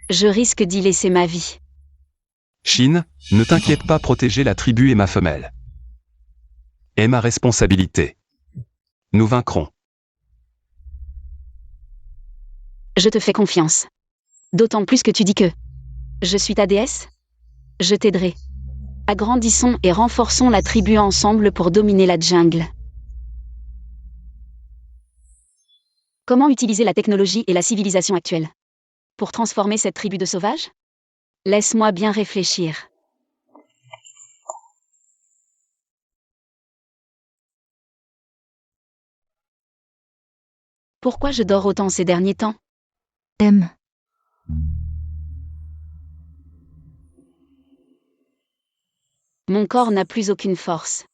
je risque d'y laisser ma vie. Chine, ne t'inquiète pas, protéger la tribu et ma femelle est ma responsabilité. Nous vaincrons. Je te fais confiance. D'autant plus que tu dis que je suis ta déesse. Je t'aiderai. Agrandissons et renforçons la tribu ensemble pour dominer la jungle. Comment utiliser la technologie et la civilisation actuelle pour transformer cette tribu de sauvages? Laisse-moi bien réfléchir. Pourquoi je dors autant ces derniers temps? Mon corps n'a plus aucune force.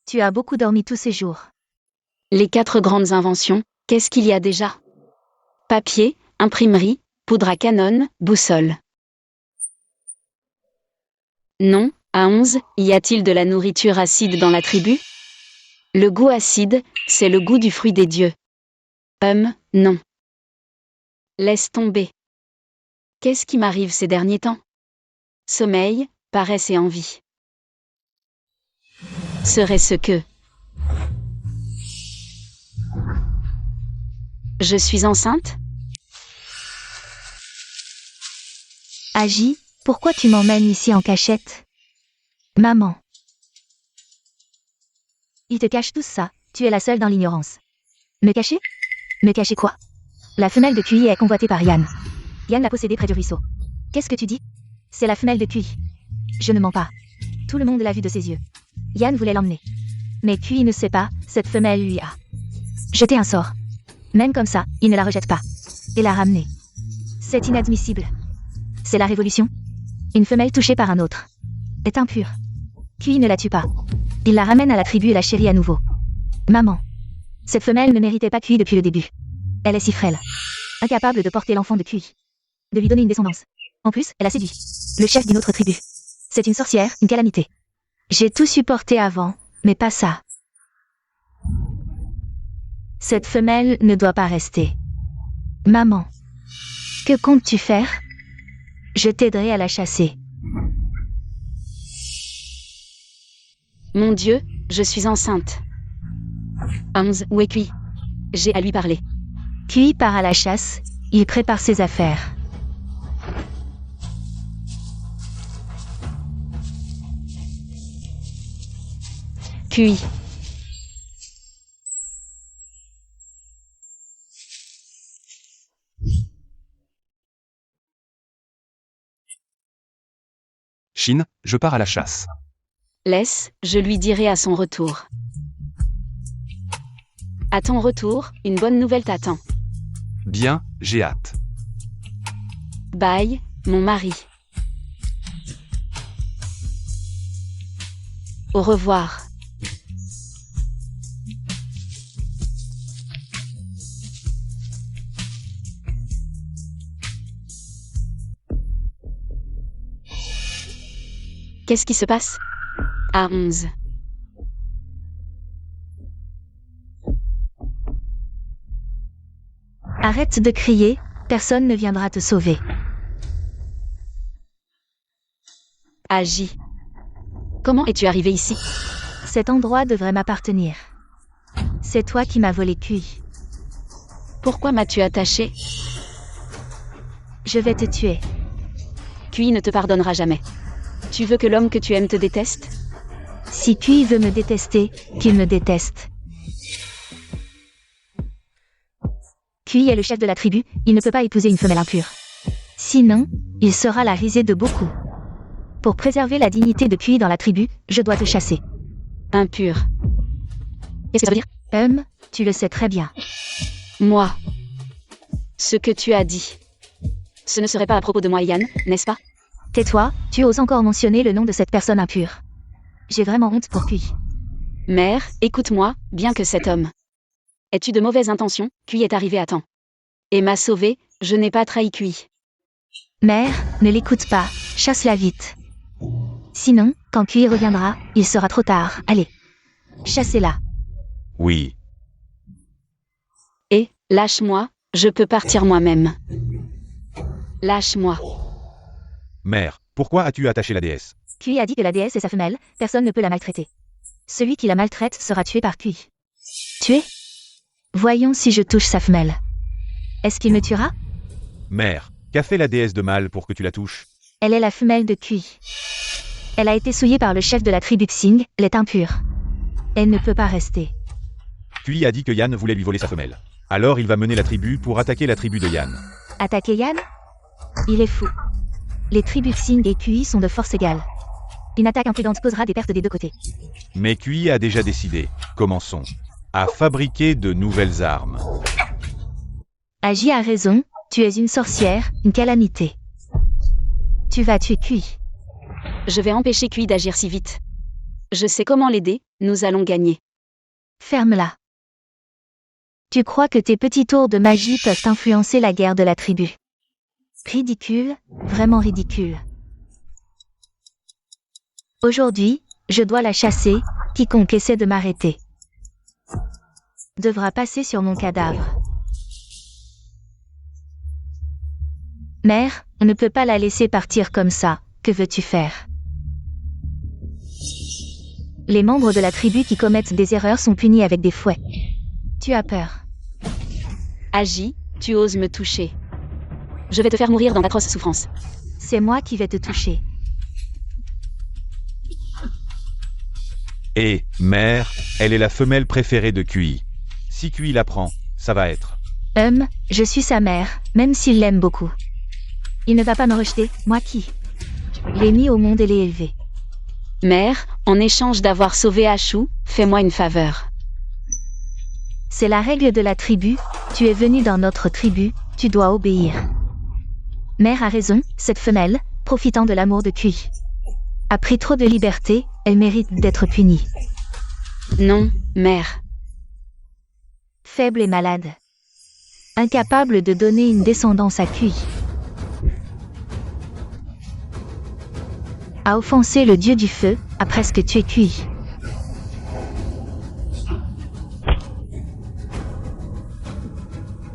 Tu as beaucoup dormi tous ces jours. Les 4 grandes inventions, qu'est-ce qu'il y a déjà? Papier, imprimerie, poudre à canon, boussole. Non, à 11, y a-t-il de la nourriture acide dans la tribu? Le goût acide, c'est le goût du fruit des dieux. Non. Laisse tomber. Qu'est-ce qui m'arrive ces derniers temps? Sommeil, paresse et envie. Serait-ce que je suis enceinte? Agi, pourquoi tu m'emmènes ici en cachette? Maman. Ils te cachent tout ça, tu es la seule dans l'ignorance. Me cacher? Me cacher quoi? La femelle de QI est convoitée par Yann. Yann l'a possédée près du ruisseau. Qu'est-ce que tu dis? C'est la femelle de QI. Je ne mens pas. Tout le monde l'a vue de ses yeux. Yann voulait l'emmener. Mais QI ne sait pas, cette femelle lui a jeté un sort. Même comme ça, il ne la rejette pas. Et l'a ramenée. C'est inadmissible. C'est la révolution. Une femelle touchée par un autre est impure. QI ne la tue pas. Il la ramène à la tribu et la chérit à nouveau. Maman. Cette femelle ne méritait pas QI depuis le début. Elle est si frêle. Incapable de porter l'enfant de QI. De lui donner une descendance. En plus, elle a séduit le chef d'une autre tribu. C'est une sorcière, une calamité. J'ai tout supporté avant, mais pas ça. Cette femelle ne doit pas rester. Maman. Que comptes-tu faire? Je t'aiderai à la chasser. Mon Dieu, je suis enceinte. Où est QI? J'ai à lui parler. QI part à la chasse, il prépare ses affaires. QI. Shin, je pars à la chasse. Laisse, je lui dirai à son retour. À ton retour, une bonne nouvelle t'attend. Bien, j'ai hâte. Bye, mon mari. Au revoir. Qu'est-ce qui se passe? À 11. Arrête de crier, personne ne viendra te sauver. Agis. Comment es-tu arrivé ici? Cet endroit devrait m'appartenir. C'est toi qui m'as volé Kui. Pourquoi m'as-tu attaché? Je vais te tuer. Kui ne te pardonnera jamais. Tu veux que l'homme que tu aimes te déteste? Si Kui veut me détester, qu'il me déteste. Kui est le chef de la tribu, il ne peut pas épouser une femelle impure. Sinon, il sera la risée de beaucoup. Pour préserver la dignité de Kui dans la tribu, je dois te chasser. Impur. Qu'est-ce que ça veut dire? Tu le sais très bien. Moi. Ce que tu as dit. Ce ne serait pas à propos de moi, Yann, n'est-ce pas? Tais-toi, tu oses encore mentionner le nom de cette personne impure. J'ai vraiment honte pour Kui. Mère, écoute-moi, bien que cet homme. Es-tu de mauvaises intentions? Kui est arrivé à temps. Et m'a sauvé, je n'ai pas trahi Kui. Mère, ne l'écoute pas, chasse-la vite. Sinon, quand Kui reviendra, il sera trop tard. Allez, chassez-la. Oui. Et, lâche-moi, je peux partir moi-même. Lâche-moi. Mère, pourquoi as-tu attaché la déesse? Kui a dit que la déesse est sa femelle, personne ne peut la maltraiter. Celui qui la maltraite sera tué par Kui. Tué? Voyons si je touche sa femelle. Est-ce qu'il me tuera? Mère, qu'a fait la déesse de mal pour que tu la touches? Elle est la femelle de Kui. Elle a été souillée par le chef de la tribu Xing, elle est impure. Elle ne peut pas rester. Kui a dit que Yann voulait lui voler sa femelle. Alors il va mener la tribu pour attaquer la tribu de Yann. Attaquer Yann? Il est fou. Les tribus Xing et Kui sont de force égale. Une attaque imprudente causera des pertes des deux côtés. Mais Kui a déjà décidé, commençons, à fabriquer de nouvelles armes. Agi a raison, tu es une sorcière, une calamité. Tu vas tuer Kui. Je vais empêcher Kui d'agir si vite. Je sais comment l'aider, nous allons gagner. Ferme-la. Tu crois que tes petits tours de magie peuvent influencer la guerre de la tribu? Ridicule, vraiment ridicule. Aujourd'hui, je dois la chasser, quiconque essaie de m'arrêter devra passer sur mon cadavre. Mère, on ne peut pas la laisser partir comme ça, que veux-tu faire? Les membres de la tribu qui commettent des erreurs sont punis avec des fouets. Tu as peur. Agis, tu oses me toucher. Je vais te faire mourir dans d'atroces souffrances. C'est moi qui vais te toucher. Et, mère, elle est la femelle préférée de Kui. Si Kui la prend, ça va être. Je suis sa mère, même s'il l'aime beaucoup. Il ne va pas me rejeter, moi qui l'ai mis au monde et l'ai élevé. Mère, en échange d'avoir sauvé Ashu, fais-moi une faveur. C'est la règle de la tribu, tu es venu dans notre tribu, tu dois obéir. Mère a raison, cette femelle, profitant de l'amour de Kui, a pris trop de liberté, elle mérite d'être punie. Non, mère. Faible et malade. Incapable de donner une descendance à Kui. A offensé le dieu du feu, a presque tué Kui.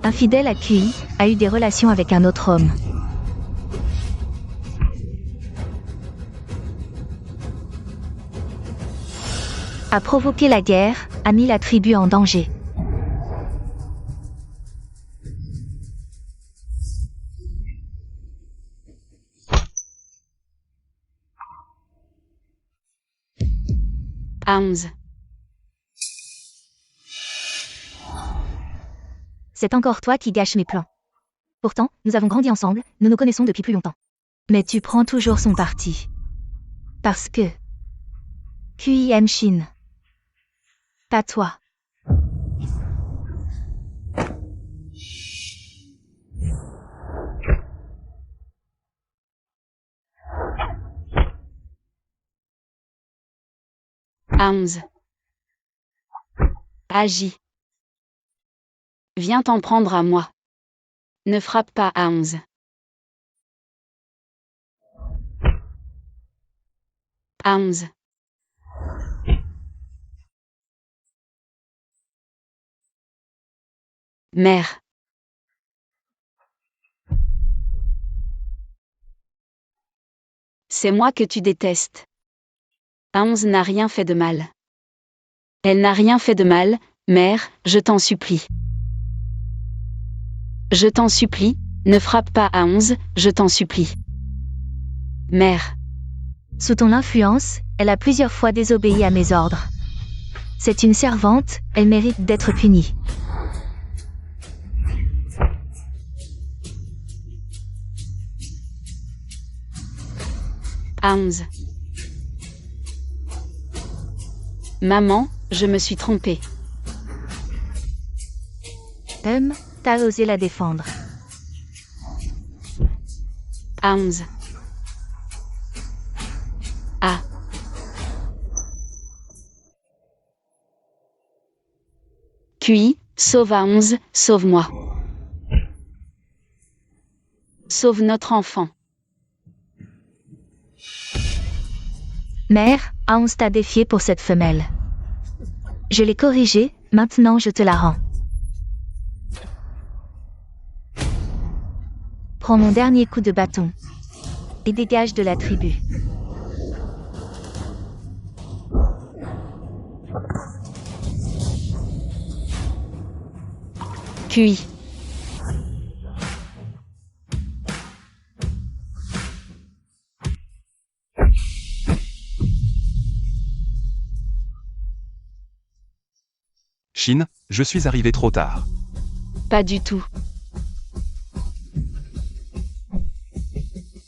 Infidèle à Kui, a eu des relations avec un autre homme. A provoqué la guerre, a mis la tribu en danger. À 11. C'est encore toi qui gâches mes plans. Pourtant, nous avons grandi ensemble, nous nous connaissons depuis plus longtemps. Mais tu prends toujours son parti. Parce que QI aime Shin. Pas toi. Aons. Agis. Viens t'en prendre à moi. Ne frappe pas Aons. Aons. Mère. C'est moi que tu détestes. Aons n'a rien fait de mal. Elle n'a rien fait de mal, mère, je t'en supplie. Je t'en supplie, ne frappe pas Aons, je t'en supplie. Mère. Sous ton influence, elle a plusieurs fois désobéi à mes ordres. C'est une servante, elle mérite d'être punie. Aons. Maman, je me suis trompée. T'as osé la défendre. Aons. Ah. QI, sauve Aons, sauve-moi. Sauve notre enfant. Mère, Aons t'a défié pour cette femelle. Je l'ai corrigée, maintenant je te la rends. Prends mon dernier coup de bâton. Et dégage de la tribu. QI. Shin, je suis arrivé trop tard. Pas du tout.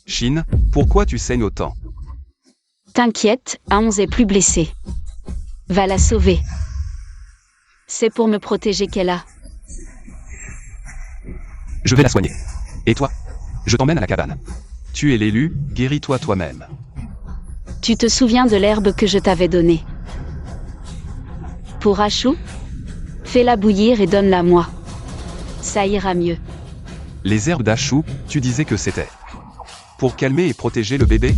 Shin, pourquoi tu saignes autant? T'inquiète, Aons est plus blessée. Va la sauver. C'est pour me protéger qu'elle a. Je vais la soigner. Et toi? Je t'emmène à la cabane. Tu es l'élu, guéris-toi toi-même. Tu te souviens de l'herbe que je t'avais donnée? Pour Ashou? Fais-la bouillir et donne-la moi. Ça ira mieux. Les herbes d'Ashou, tu disais que c'était pour calmer et protéger le bébé?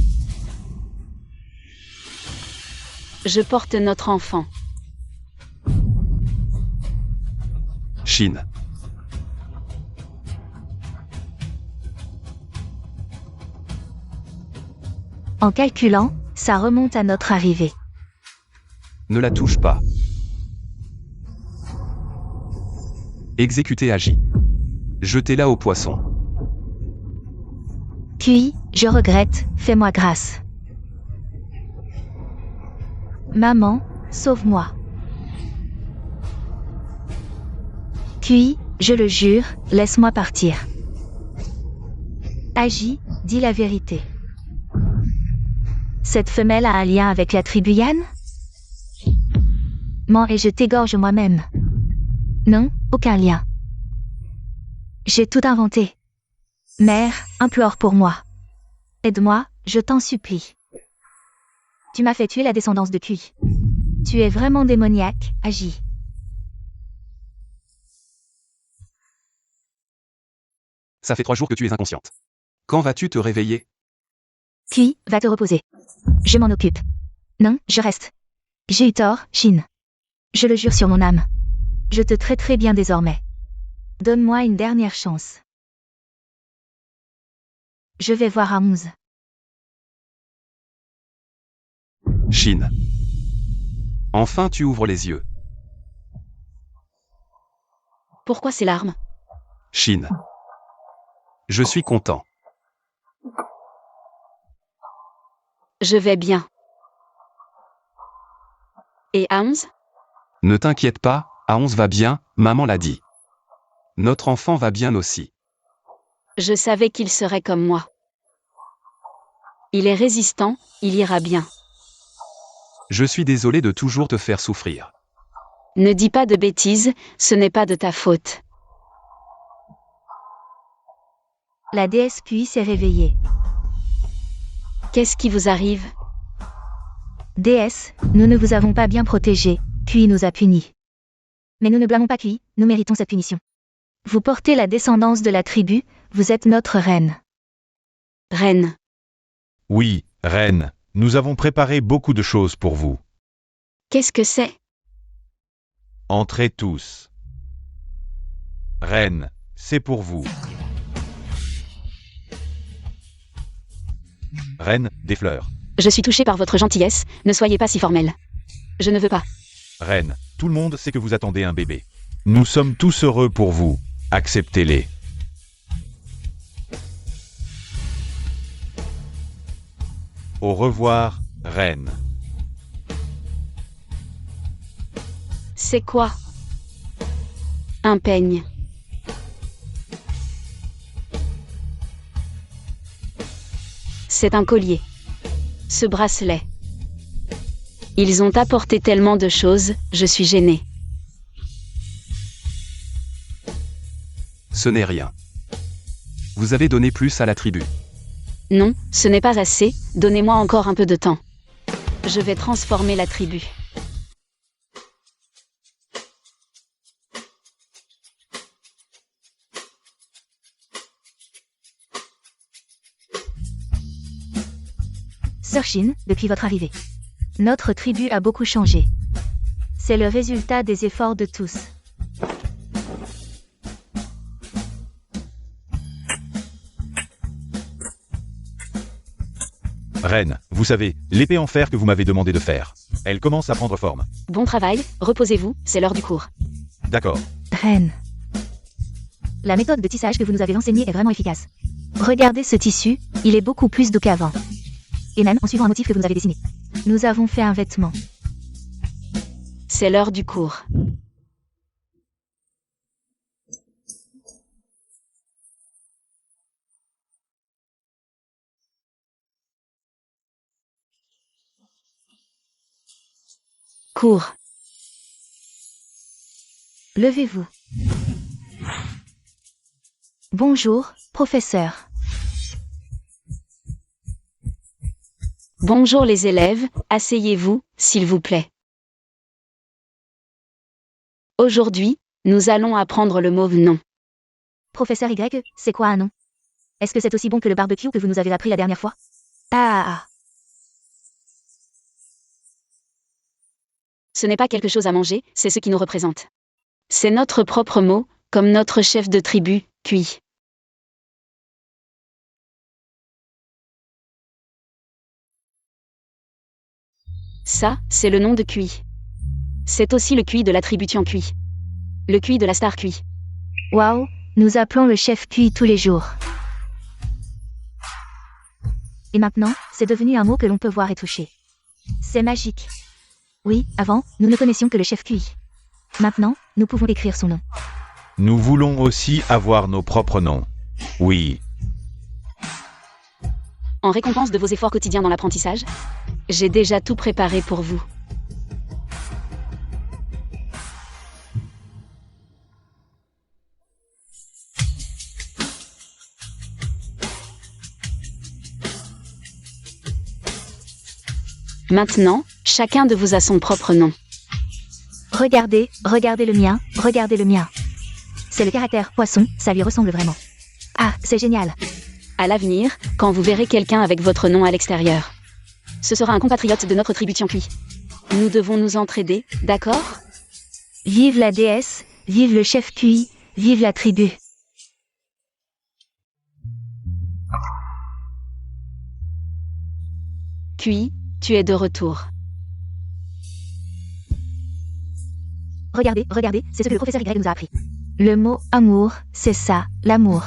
Je porte notre enfant. Shin. En calculant, ça remonte à notre arrivée. Ne la touche pas. Exécutez Agi. Jetez-la au poisson. QI, je regrette, fais-moi grâce. Maman, sauve-moi. QI, je le jure, laisse-moi partir. Agi, dis la vérité. Cette femelle a un lien avec la tribu Yan? Mens et je t'égorge moi-même. Non, aucun lien. J'ai tout inventé. Mère, implore pour moi. Aide-moi, je t'en supplie. Tu m'as fait tuer la descendance de QI. Tu es vraiment démoniaque, Agi. Ça fait 3 jours que tu es inconsciente. Quand vas-tu te réveiller? QI, va te reposer. Je m'en occupe. Non, je reste. J'ai eu tort, Shin. Je le jure sur mon âme. Je te traiterai bien désormais. Donne-moi une dernière chance. Je vais voir Aons. Shin. Enfin tu ouvres les yeux. Pourquoi ces larmes? Shin. Je suis content. Je vais bien. Et Aons? Ne t'inquiète pas, Aons va bien, maman l'a dit. Notre enfant va bien aussi. Je savais qu'il serait comme moi. Il est résistant, il ira bien. Je suis désolé de toujours te faire souffrir. Ne dis pas de bêtises, ce n'est pas de ta faute. La déesse QI s'est réveillée. Qu'est-ce qui vous arrive? Déesse, nous ne vous avons pas bien protégé, QI nous a punis. Mais nous ne blâmons pas QI, nous méritons cette punition. Vous portez la descendance de la tribu, vous êtes notre reine. Reine. Oui, reine, nous avons préparé beaucoup de choses pour vous. Qu'est-ce que c'est? Entrez tous. Reine, c'est pour vous. Reine, des fleurs. Je suis touchée par votre gentillesse, ne soyez pas si formelle. Je ne veux pas. Reine, tout le monde sait que vous attendez un bébé. Nous sommes tous heureux pour vous. Acceptez-les. Au revoir, reine. C'est quoi? Un peigne. C'est un collier. Ce bracelet. Ils ont apporté tellement de choses, je suis gênée. Ce n'est rien. Vous avez donné plus à la tribu. Non, ce n'est pas assez, donnez-moi encore un peu de temps. Je vais transformer la tribu. Sœur Shin, depuis votre arrivée. Notre tribu a beaucoup changé. C'est le résultat des efforts de tous. Reine, vous savez, l'épée en fer que vous m'avez demandé de faire. Elle commence à prendre forme. Bon travail, reposez-vous, c'est l'heure du cours. D'accord. Reine. La méthode de tissage que vous nous avez enseignée est vraiment efficace. Regardez ce tissu, il est beaucoup plus doux qu'avant. Et même en suivant un motif que vous nous avez dessiné. Nous avons fait un vêtement. C'est l'heure du cours. Cours. Levez-vous. Bonjour, professeur. Bonjour les élèves, asseyez-vous, s'il vous plaît. Aujourd'hui, nous allons apprendre le mot nom. Professeur Y, c'est quoi un nom? Est-ce que c'est aussi bon que le barbecue que vous nous avez appris la dernière fois? Ah. Ce n'est pas quelque chose à manger, c'est ce qui nous représente. C'est notre propre mot, comme notre chef de tribu, QI. Ça, c'est le nom de QI. C'est aussi le QI de la tribu Tian QI. Le QI de la star QI. Waouh, nous appelons le chef QI tous les jours. Et maintenant, c'est devenu un mot que l'on peut voir et toucher. C'est magique. Oui, avant, nous ne connaissions que le chef QI. Maintenant, nous pouvons écrire son nom. Nous voulons aussi avoir nos propres noms. Oui. En récompense de vos efforts quotidiens dans l'apprentissage, j'ai déjà tout préparé pour vous. Maintenant, chacun de vous a son propre nom. Regardez, regardez le mien, regardez le mien. C'est le caractère poisson, ça lui ressemble vraiment. Ah, c'est génial. À l'avenir, quand vous verrez quelqu'un avec votre nom à l'extérieur, ce sera un compatriote de notre tribu Tiankui. Nous devons nous entraider, d'accord? Vive la déesse, vive le chef QI, vive la tribu. QI, tu es de retour. Regardez, regardez, c'est ce que le professeur Y nous a appris. Le mot amour, c'est ça, l'amour.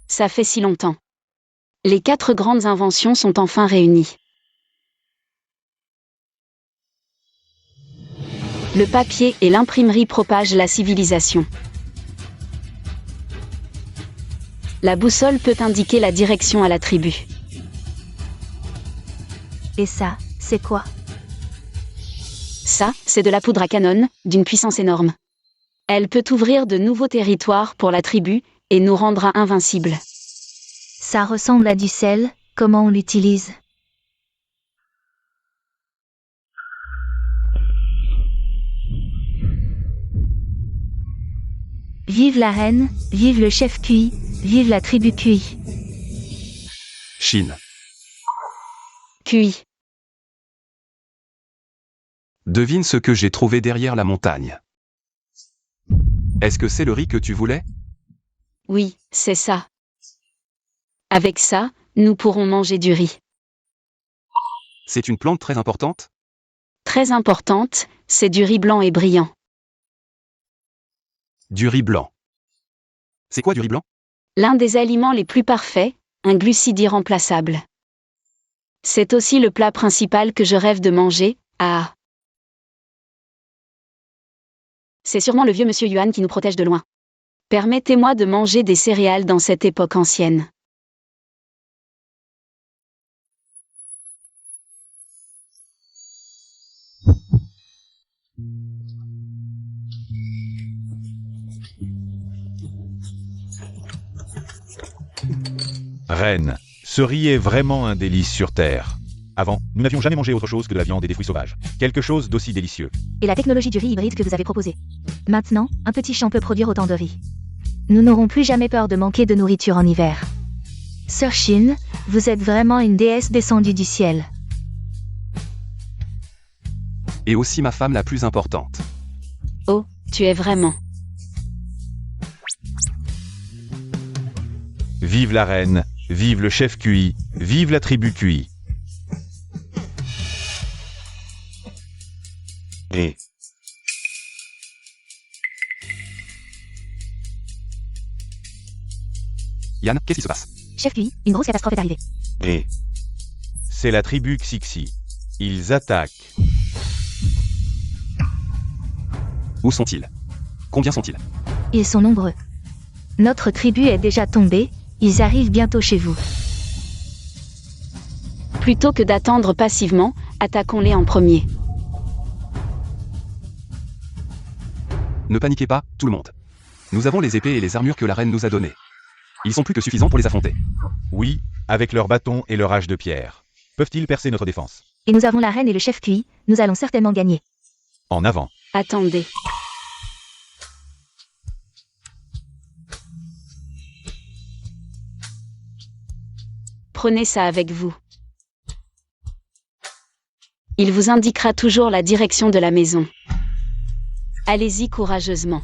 Ça fait si longtemps. Les 4 grandes inventions sont enfin réunies. Le papier et l'imprimerie propagent la civilisation. La boussole peut indiquer la direction à la tribu. Et ça, c'est quoi? Ça, c'est de la poudre à canon, d'une puissance énorme. Elle peut ouvrir de nouveaux territoires pour la tribu et nous rendra invincibles. Ça ressemble à du sel, comment on l'utilise? Vive la reine, vive le chef Kui, vive la tribu Kui. Chine. Kui. Devine ce que j'ai trouvé derrière la montagne. Est-ce que c'est le riz que tu voulais? Oui, c'est ça. Avec ça, nous pourrons manger du riz. C'est une plante très importante? Très importante, c'est du riz blanc et brillant. Du riz blanc. C'est quoi du riz blanc? L'un des aliments les plus parfaits, un glucide irremplaçable. C'est aussi le plat principal que je rêve de manger. Ah. C'est sûrement le vieux monsieur Yuan qui nous protège de loin. Permettez-moi de manger des céréales dans cette époque ancienne. Reine, ce riz est vraiment un délice sur Terre. Avant, nous n'avions jamais mangé autre chose que de la viande et des fruits sauvages. Quelque chose d'aussi délicieux. Et la technologie du riz hybride que vous avez proposée. Maintenant, un petit champ peut produire autant de riz. Nous n'aurons plus jamais peur de manquer de nourriture en hiver. Sœur Shin, vous êtes vraiment une déesse descendue du ciel. Et aussi ma femme la plus importante. Oh, tu es vraiment. Vive la reine, vive le chef Kui, vive la tribu Kui. Et Yann, qu'est-ce qui se passe? Chef Kui, une grosse catastrophe est arrivée. Et c'est la tribu Xixi. Ils attaquent. Où sont-ils? Combien sont-ils? Ils sont nombreux. Notre tribu est déjà tombée, ils arrivent bientôt chez vous. Plutôt que d'attendre passivement, attaquons-les en premier. Ne paniquez pas, tout le monde. Nous avons les épées et les armures que la reine nous a données. Ils sont plus que suffisants pour les affronter. Oui, avec leurs bâtons et leur hache de pierre. Peuvent-ils percer notre défense? Et nous avons la reine et le chef Kui, nous allons certainement gagner. En avant. Attendez. Prenez ça avec vous. Il vous indiquera toujours la direction de la maison. Allez-y courageusement.